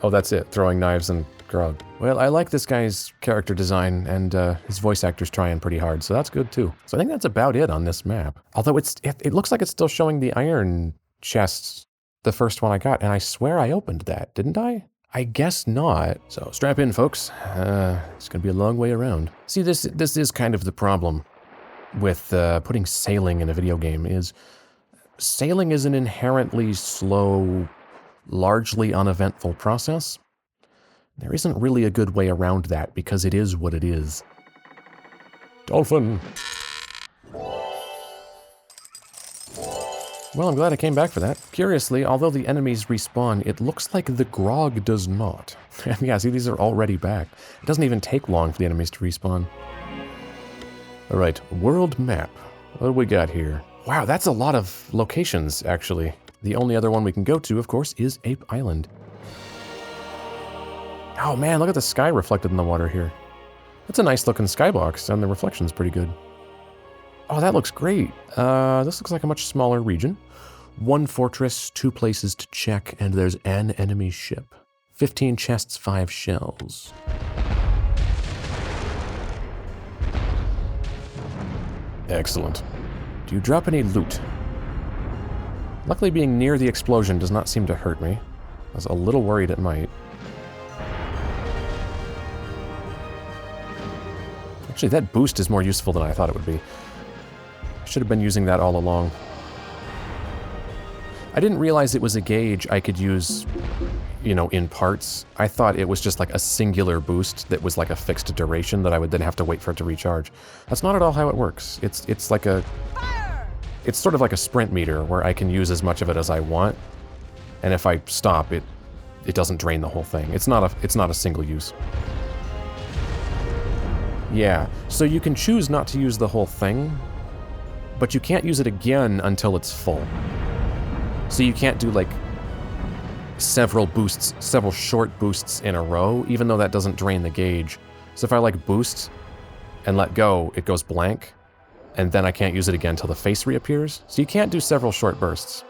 Oh, that's it. Throwing knives and grog. Well, I like this guy's character design, and his voice actor's trying pretty hard, so that's good too. So I think that's about it on this map. Although it looks like it's still showing the iron chests, the first one I got, and I swear I opened that, didn't I? I guess not. So strap in, folks. It's gonna be a long way around. See, this is kind of the problem with putting sailing in a video game. Is sailing is an inherently slow, largely uneventful process. There isn't really a good way around that because it is what it is. Dolphin! Well, I'm glad I came back for that. Curiously, although the enemies respawn, it looks like the grog does not. And yeah, see, these are already back. It doesn't even take long for the enemies to respawn. All right, world map. What do we got here? Wow, that's a lot of locations, actually. The only other one we can go to, of course, is Ape Island. Oh man, look at the sky reflected in the water here. That's a nice looking skybox, and the reflection's pretty good. Oh, that looks great. This looks like a much smaller region. 1 fortress, 2 places to check, and there's an enemy ship. 15 chests, 5 shells. Excellent. Do you drop any loot? Luckily, being near the explosion does not seem to hurt me. I was a little worried it might. Actually, that boost is more useful than I thought it would be. I should have been using that all along. I didn't realize it was a gauge I could use, you know, in parts. I thought it was just like a singular boost that was like a fixed duration that I would then have to wait for it to recharge. That's not at all how it works. It's like a... It's sort of like a sprint meter where I can use as much of it as I want, and if I stop, it doesn't drain the whole thing. It's not a single use. Yeah, so you can choose not to use the whole thing, but you can't use it again until it's full. So you can't do like several short boosts in a row, even though that doesn't drain the gauge. So if I like boost and let go, it goes blank, and then I can't use it again until the face reappears. So you can't do several short bursts.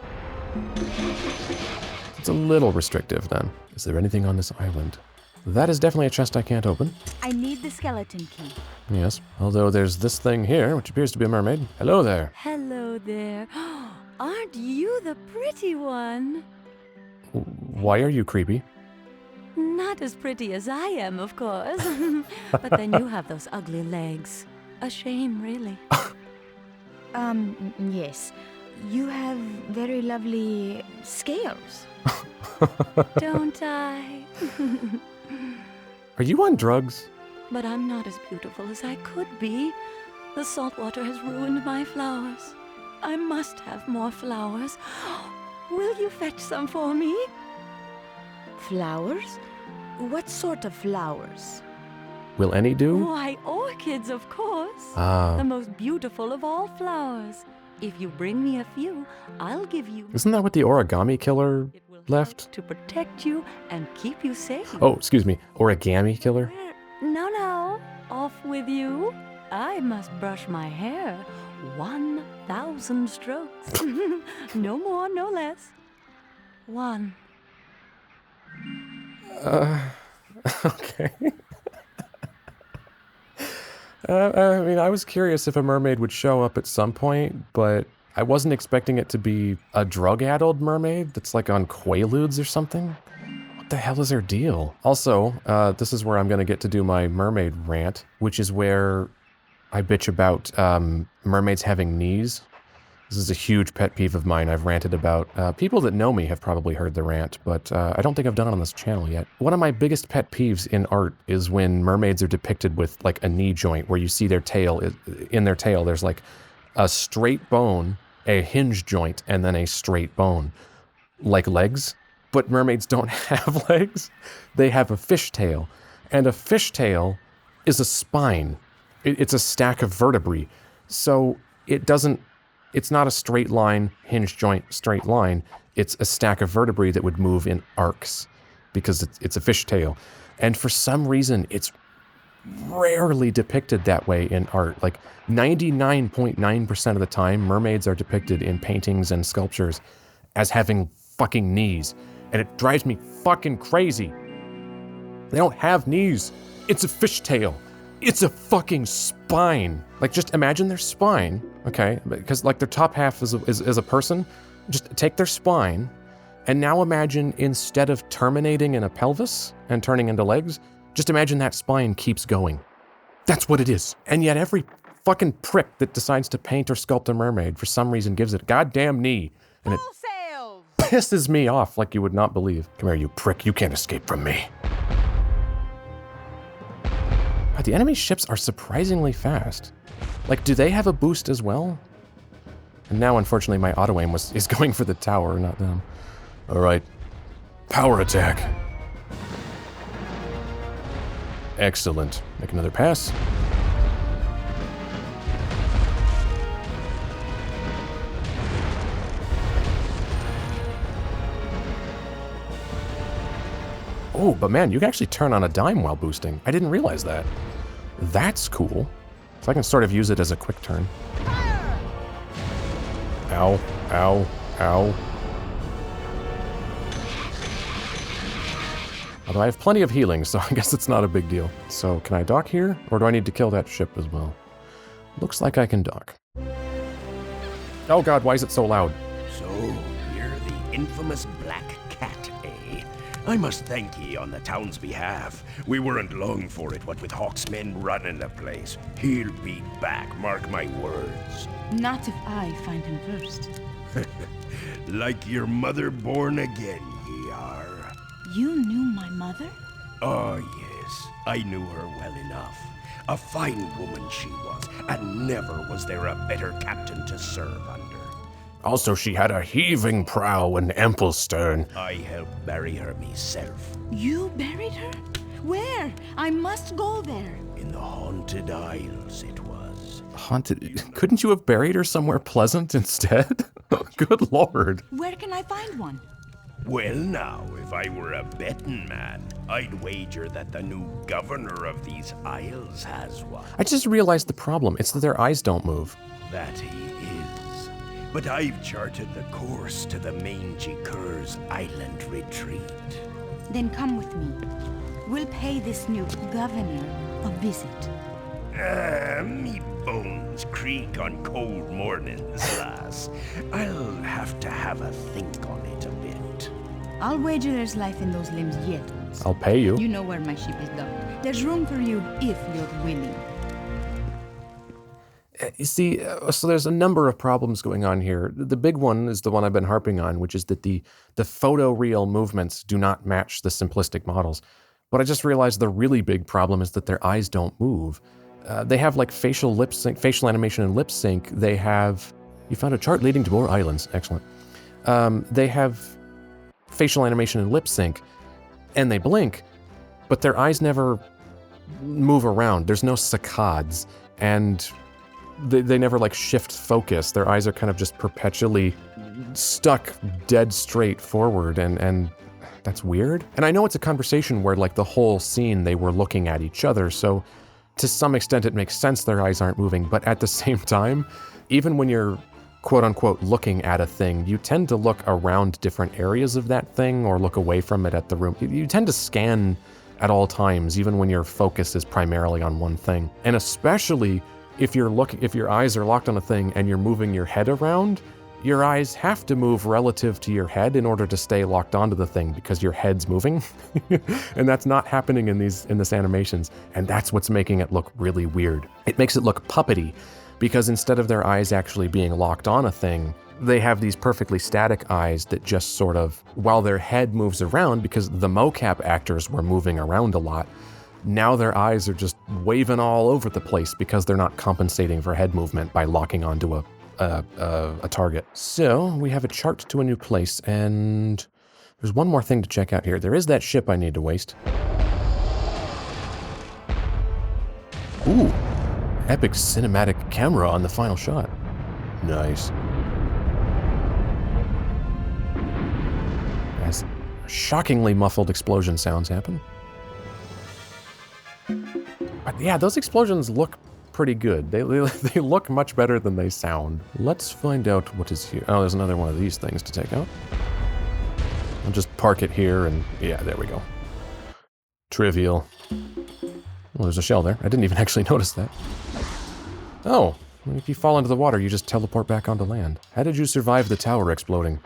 It's a little restrictive then. Is there anything on this island? That is definitely a chest I can't open. I need the skeleton key. Yes, although there's this thing here, which appears to be a mermaid. Hello there. Hello there. Aren't you the pretty one? Why are you creepy? Not as pretty as I am, of course. But then you have those ugly legs. A shame, really. Yes. You have very lovely scales. Don't I? Are you on drugs? But I'm not as beautiful as I could be. The salt water has ruined my flowers. I must have more flowers. Will you fetch some for me? Flowers? What sort of flowers? Will any do? Why, orchids, of course. Ah. The most beautiful of all flowers. If you bring me a few, I'll give you... Isn't that what the origami killer It will left? help to protect you and keep you safe. Oh, excuse me, origami killer? No. Off with you. I must brush my hair. 1,000 strokes. No more, no less. 1. Okay. I mean, I was curious if a mermaid would show up at some point, but I wasn't expecting it to be a drug-addled mermaid that's like on Quaaludes or something. What the hell is her deal? Also, this is where I'm going to get to do my mermaid rant, which is where I bitch about mermaids having knees. This is a huge pet peeve of mine I've ranted about. People that know me have probably heard the rant, but I don't think I've done it on this channel yet. One of my biggest pet peeves in art is when mermaids are depicted with like a knee joint where you see their tail, in their tail there's like a straight bone, a hinge joint, and then a straight bone. Like legs, but mermaids don't have legs. They have a fishtail, and a fishtail is a spine. It's a stack of vertebrae, so it's not a straight line, hinge joint, straight line. It's a stack of vertebrae that would move in arcs because it's a fishtail. And for some reason, it's rarely depicted that way in art. Like 99.9% of the time, mermaids are depicted in paintings and sculptures as having fucking knees. And it drives me fucking crazy. They don't have knees. It's a fishtail. It's a fucking spine. Like, just imagine their spine, okay? Because, like, their top half is a person. Just take their spine, and now imagine instead of terminating in a pelvis and turning into legs, just imagine that spine keeps going. That's what it is. And yet every fucking prick that decides to paint or sculpt a mermaid for some reason gives it a goddamn knee. And it pisses me off like you would not believe. Come here, you prick. You can't escape from me. But the enemy ships are surprisingly fast. Like, do they have a boost as well? And now, unfortunately, my auto-aim is going for the tower, not them. Alright. Power attack. Excellent. Make another pass. Oh, but man, you can actually turn on a dime while boosting. I didn't realize that. That's cool. So I can sort of use it as a quick turn. Ow, ow, ow. Although I have plenty of healing, so I guess it's not a big deal. So can I dock here? Or do I need to kill that ship as well? Looks like I can dock. Oh god, why is it so loud? So, you're the infamous Black Cat, eh? I must thank ye on the town's behalf. We weren't long for it, what with Hawk's men running the place. He'll be back, mark my words. Not if I find him first. Like your mother born again, ye are. You knew my mother? Oh, yes, I knew her well enough. A fine woman she was, and never was there a better captain to serve under. Also, she had a heaving prow and ample stern. I helped bury her myself. You buried her? Where? I must go there. In the Haunted Isles, it was. Haunted? Couldn't you have buried her somewhere pleasant instead? Good lord. Where can I find one? Well now, if I were a betting man, I'd wager that the new governor of these isles has one. I just realized the problem. It's that their eyes don't move. That he is. But I've charted the course to the Mangy Cur's island retreat. Then come with me. We'll pay this new governor a visit. Me bones creak on cold mornings, lass. I'll have to have a think on it a bit. I'll wager there's life in those limbs yet. I'll pay you. You know where my ship is docked. There's room for you if you're willing. You see, so there's a number of problems going on here. The big one is the one I've been harping on, which is that the photoreal movements do not match the simplistic models. But I just realized the really big problem is that their eyes don't move. They have like facial animation and lip sync. They have, you found a chart leading to more islands. Excellent. They have facial animation and lip sync, and they blink, but their eyes never move around. There's no saccades, and they never like shift focus. Their eyes are kind of just perpetually stuck dead straight forward, and that's weird. And I know it's a conversation where like the whole scene they were looking at each other, so to some extent it makes sense their eyes aren't moving, but at the same time, even when you're quote-unquote looking at a thing, you tend to look around different areas of that thing or look away from it at the room. You tend to scan at all times, even when your focus is primarily on one thing. And especially if your eyes are locked on a thing and you're moving your head around, your eyes have to move relative to your head in order to stay locked onto the thing because your head's moving. And that's not happening in this animations. And that's what's making it look really weird. It makes it look puppety because instead of their eyes actually being locked on a thing, they have these perfectly static eyes that just sort of, while their head moves around, because the mocap actors were moving around a lot, now their eyes are just waving all over the place because they're not compensating for head movement by locking onto a target. So we have a chart to a new place, and there's one more thing to check out here. There is that ship I need to waste. Ooh, epic cinematic camera on the final shot. Nice. As shockingly muffled explosion sounds happen. But yeah, those explosions look pretty good. They look much better than they sound. Let's find out what is here. Oh, there's another one of these things to take out. I'll just park it here and yeah, there we go. Trivial. Well, there's a shell there. I didn't even actually notice that. Oh, if you fall into the water, you just teleport back onto land. How did you survive the tower exploding?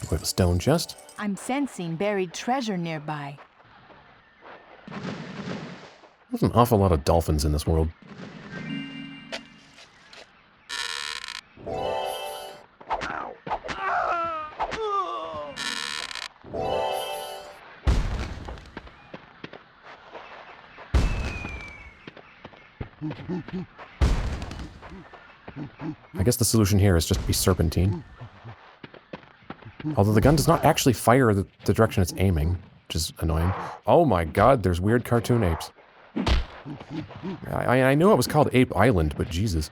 We have a stone chest. I'm sensing buried treasure nearby. There's an awful lot of dolphins in this world. I guess the solution here is just be serpentine. Although the gun does not actually fire the direction it's aiming, which is annoying. Oh my god, there's weird cartoon apes. I knew it was called Ape Island, but Jesus.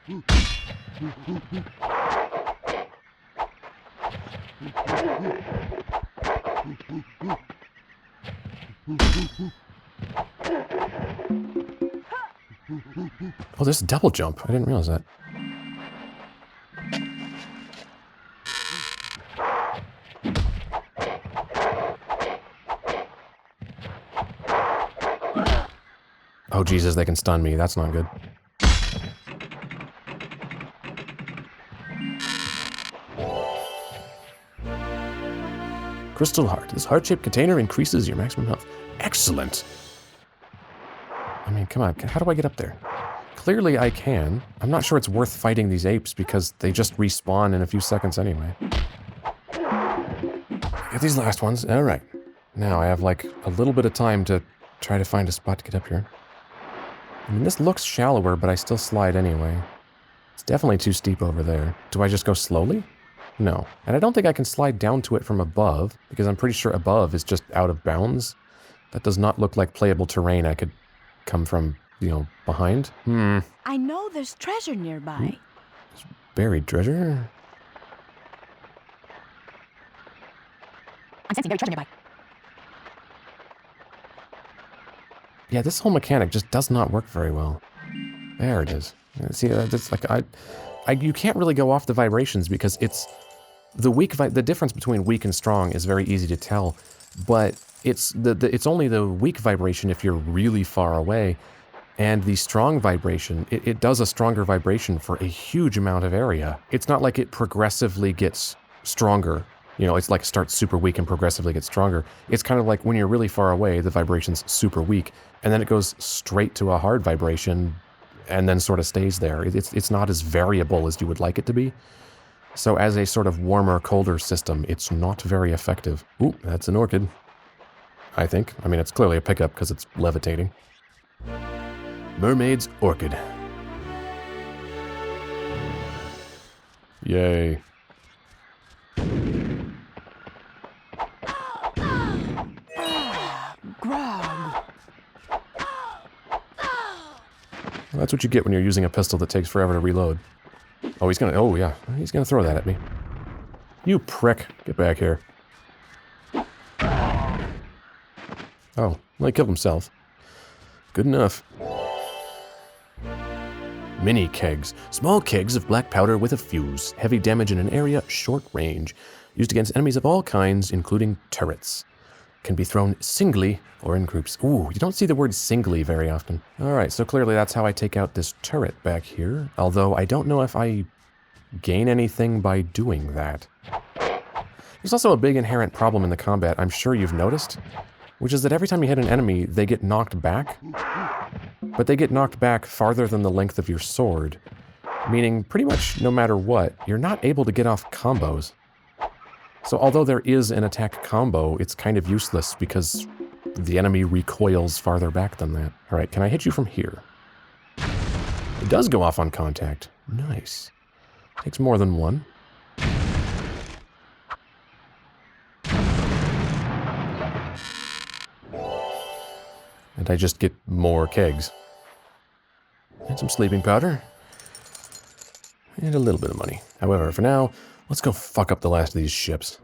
Oh, there's a double jump. I didn't realize that. Oh, Jesus, they can stun me. That's not good. Crystal Heart. This heart-shaped container increases your maximum health. Excellent! I mean, come on. How do I get up there? Clearly I can. I'm not sure it's worth fighting these apes because they just respawn in a few seconds anyway. Get these last ones. Alright. Now I have like a little bit of time to try to find a spot to get up here. I mean, this looks shallower, but I still slide anyway. It's definitely too steep over there. Do I just go slowly? No. And I don't think I can slide down to it from above, because I'm pretty sure above is just out of bounds. That does not look like playable terrain I could come from, you know, behind. I know there's treasure nearby. Buried treasure? I'm sensing buried treasure nearby. Yeah, this whole mechanic just does not work very well. There it is. See, it's like you can't really go off the vibrations because it's the difference between weak and strong is very easy to tell, but it's only the weak vibration if you're really far away, and the strong vibration it does a stronger vibration for a huge amount of area. It's not like it progressively gets stronger. You know, it's like starts super weak and progressively gets stronger. It's kind of like when you're really far away, the vibration's super weak, and then it goes straight to a hard vibration, and then sort of stays there. It's not as variable as you would like it to be. So as a sort of warmer, colder system, it's not very effective. Ooh, that's an orchid, I think. I mean, it's clearly a pickup because it's levitating. Mermaid's orchid. Yay. Grog. Well, that's what you get when you're using a pistol that takes forever to reload. Oh, he's gonna throw that at me. You prick. Get back here. Oh, well, he killed himself. Good enough. Minikegs. Small kegs of black powder with a fuse. Heavy damage in an area, short range. Used against enemies of all kinds, including turrets. Can be thrown singly or in groups. Ooh, you don't see the word singly very often. Alright, so clearly that's how I take out this turret back here. Although I don't know if I gain anything by doing that. There's also a big inherent problem in the combat I'm sure you've noticed, which is that every time you hit an enemy, they get knocked back. But they get knocked back farther than the length of your sword. Meaning, pretty much no matter what, you're not able to get off combos. So although there is an attack combo, it's kind of useless because the enemy recoils farther back than that. Alright, can I hit you from here? It does go off on contact. Nice. Takes more than one. And I just get more kegs. And some sleeping powder. And a little bit of money. However, for now, let's go fuck up the last of these ships.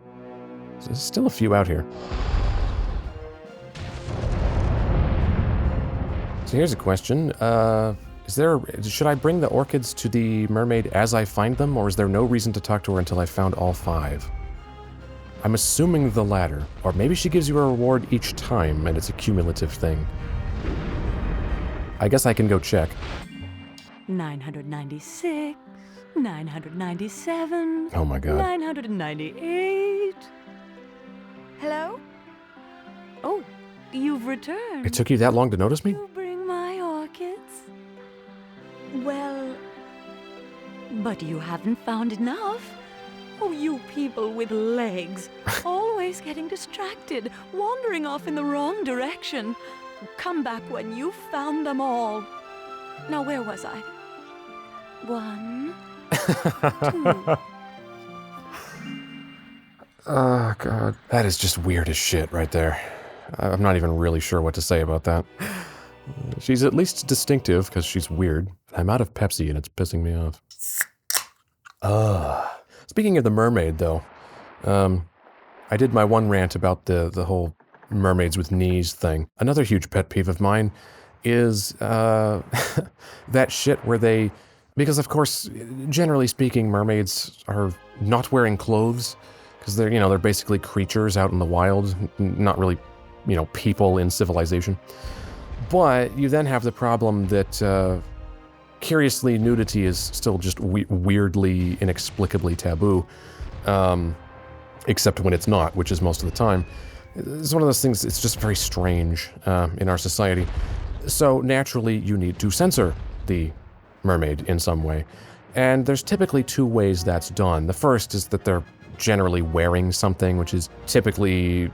There's still a few out here. So here's a question. Should I bring the orchids to the mermaid as I find them, or is there no reason to talk to her until I found all 5? I'm assuming the latter. Or maybe she gives you a reward each time, and it's a cumulative thing. I guess I can go check. 996, 997. Oh my god. 998. Hello? Oh, you've returned. It took you that long to notice me? You bring my orchids. Well, But you haven't found enough. Oh, you people with legs. Always getting distracted, wandering off in the wrong direction. Come back when you've found them all. Now, where was I? 1, 2. Oh, God. That is just weird as shit right there. I'm not even really sure what to say about that. She's at least distinctive because she's weird. I'm out of Pepsi and it's pissing me off. Speaking of the mermaid, though, I did my one rant about the whole mermaids with knees thing. Another huge pet peeve of mine is that shit where they... Because, of course, generally speaking, mermaids are not wearing clothes because they're basically creatures out in the wild, not really, people in civilization. But you then have the problem that, curiously, nudity is still just weirdly, inexplicably taboo, except when it's not, which is most of the time. It's one of those things, it's just very strange in our society. So naturally, you need to censor the mermaid in some way. And there's typically two ways that's done. The first is that they're generally wearing something, which is typically,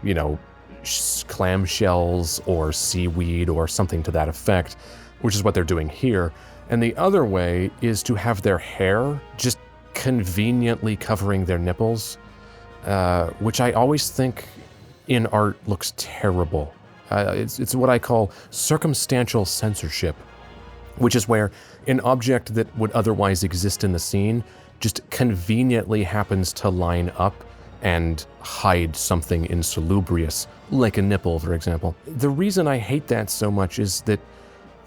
clamshells or seaweed or something to that effect, which is what they're doing here. And the other way is to have their hair just conveniently covering their nipples, which I always think in art looks terrible. It's what I call circumstantial censorship, which is where an object that would otherwise exist in the scene just conveniently happens to line up and hide something insalubrious, like a nipple, for example. The reason I hate that so much is that,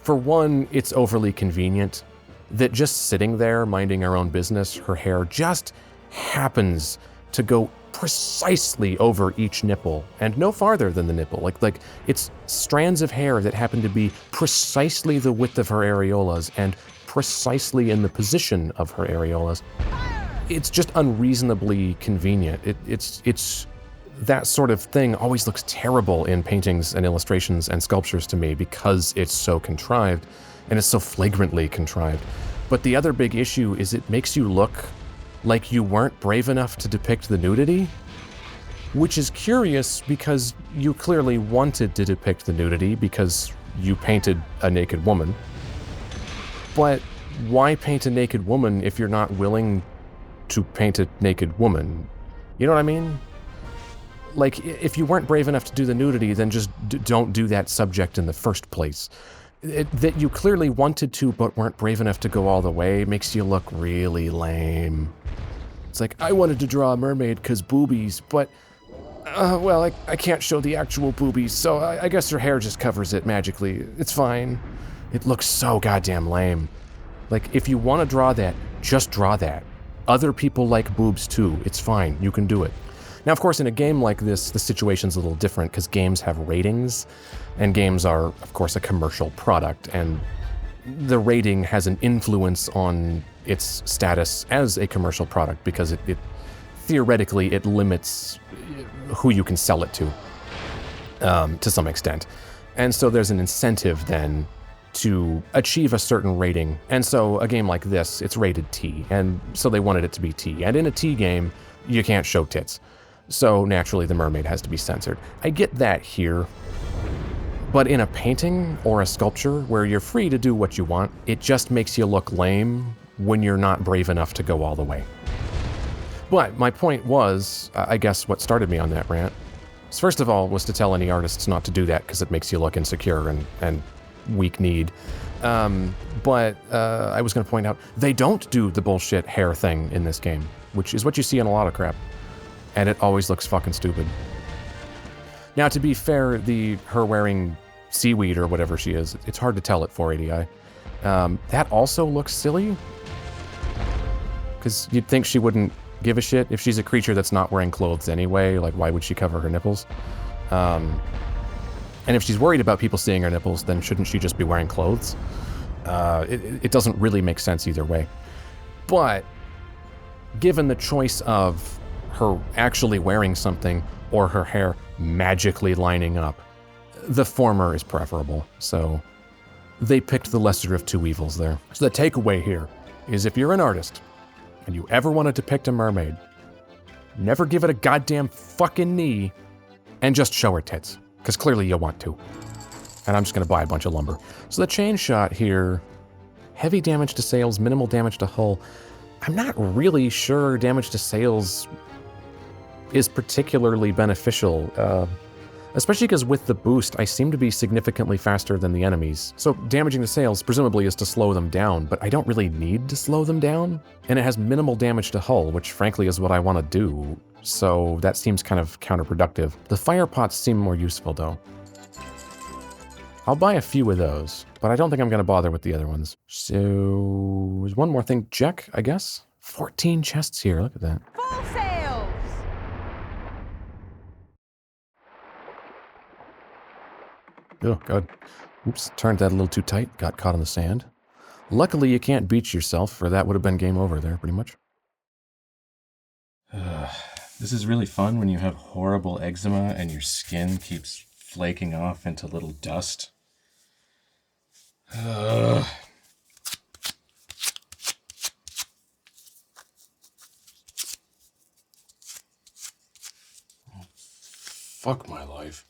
for one, it's overly convenient, that just sitting there minding her own business, her hair just happens to go precisely over each nipple and no farther than the nipple. Like it's strands of hair that happen to be precisely the width of her areolas and precisely in the position of her areolas. It's just unreasonably convenient. It's that sort of thing always looks terrible in paintings and illustrations and sculptures to me because it's so contrived and it's so flagrantly contrived. But the other big issue is it makes you look like you weren't brave enough to depict the nudity, which is curious because you clearly wanted to depict the nudity because you painted a naked woman. But why paint a naked woman if you're not willing to paint a naked woman? You know what I mean? Like, if you weren't brave enough to do the nudity, then just don't do that subject in the first place. That you clearly wanted to but weren't brave enough to go all the way makes you look really lame. It's like, I wanted to draw a mermaid because boobies, but, well, I can't show the actual boobies, so I guess her hair just covers it magically. It's fine. It looks so goddamn lame. Like, if you want to draw that, just draw that. Other people like boobs too. It's fine. You can do it. Now, of course, in a game like this, the situation's a little different because games have ratings, and games are, of course, a commercial product, and the rating has an influence on its status as a commercial product because it theoretically, it limits who you can sell it to some extent. And so there's an incentive then to achieve a certain rating. And so a game like this, it's rated T, and so they wanted it to be T. And in a T game, you can't show tits. So naturally the mermaid has to be censored. I get that here. But in a painting or a sculpture where you're free to do what you want, it just makes you look lame when you're not brave enough to go all the way. But my point was, I guess what started me on that rant, first of all, was to tell any artists not to do that because it makes you look insecure and weak-kneed. But I was going to point out, they don't do the bullshit hair thing in this game, which is what you see in a lot of crap. And it always looks fucking stupid. Now, to be fair, her wearing seaweed or whatever she is, it's hard to tell at 480i. That also looks silly. Because you'd think she wouldn't give a shit if she's a creature that's not wearing clothes anyway. Like, why would she cover her nipples? And if she's worried about people seeing her nipples, then shouldn't she just be wearing clothes? It doesn't really make sense either way. But given the choice of her actually wearing something or her hair magically lining up, the former is preferable. So they picked the lesser of two evils there. So the takeaway here is if you're an artist and you ever want to depict a mermaid, never give it a goddamn fucking knee and just show her tits, because clearly you want to. And I'm just going to buy a bunch of lumber. So the chain shot here heavy damage to sails, minimal damage to hull. I'm not really sure damage to sails is particularly beneficial, especially because with the boost, I seem to be significantly faster than the enemies. So damaging the sails presumably is to slow them down, but I don't really need to slow them down. And it has minimal damage to hull, which frankly is what I want to do. So that seems kind of counterproductive. The fire pots seem more useful though. I'll buy a few of those, but I don't think I'm going to bother with the other ones. So there's one more thing. Check, I guess. 14 chests here. Look at that. Full sails! Oh, God. Oops, turned that a little too tight. Got caught in the sand. Luckily, you can't beach yourself, or that would have been game over there, pretty much. This is really fun when you have horrible eczema and your skin keeps flaking off into little dust. Fuck my life.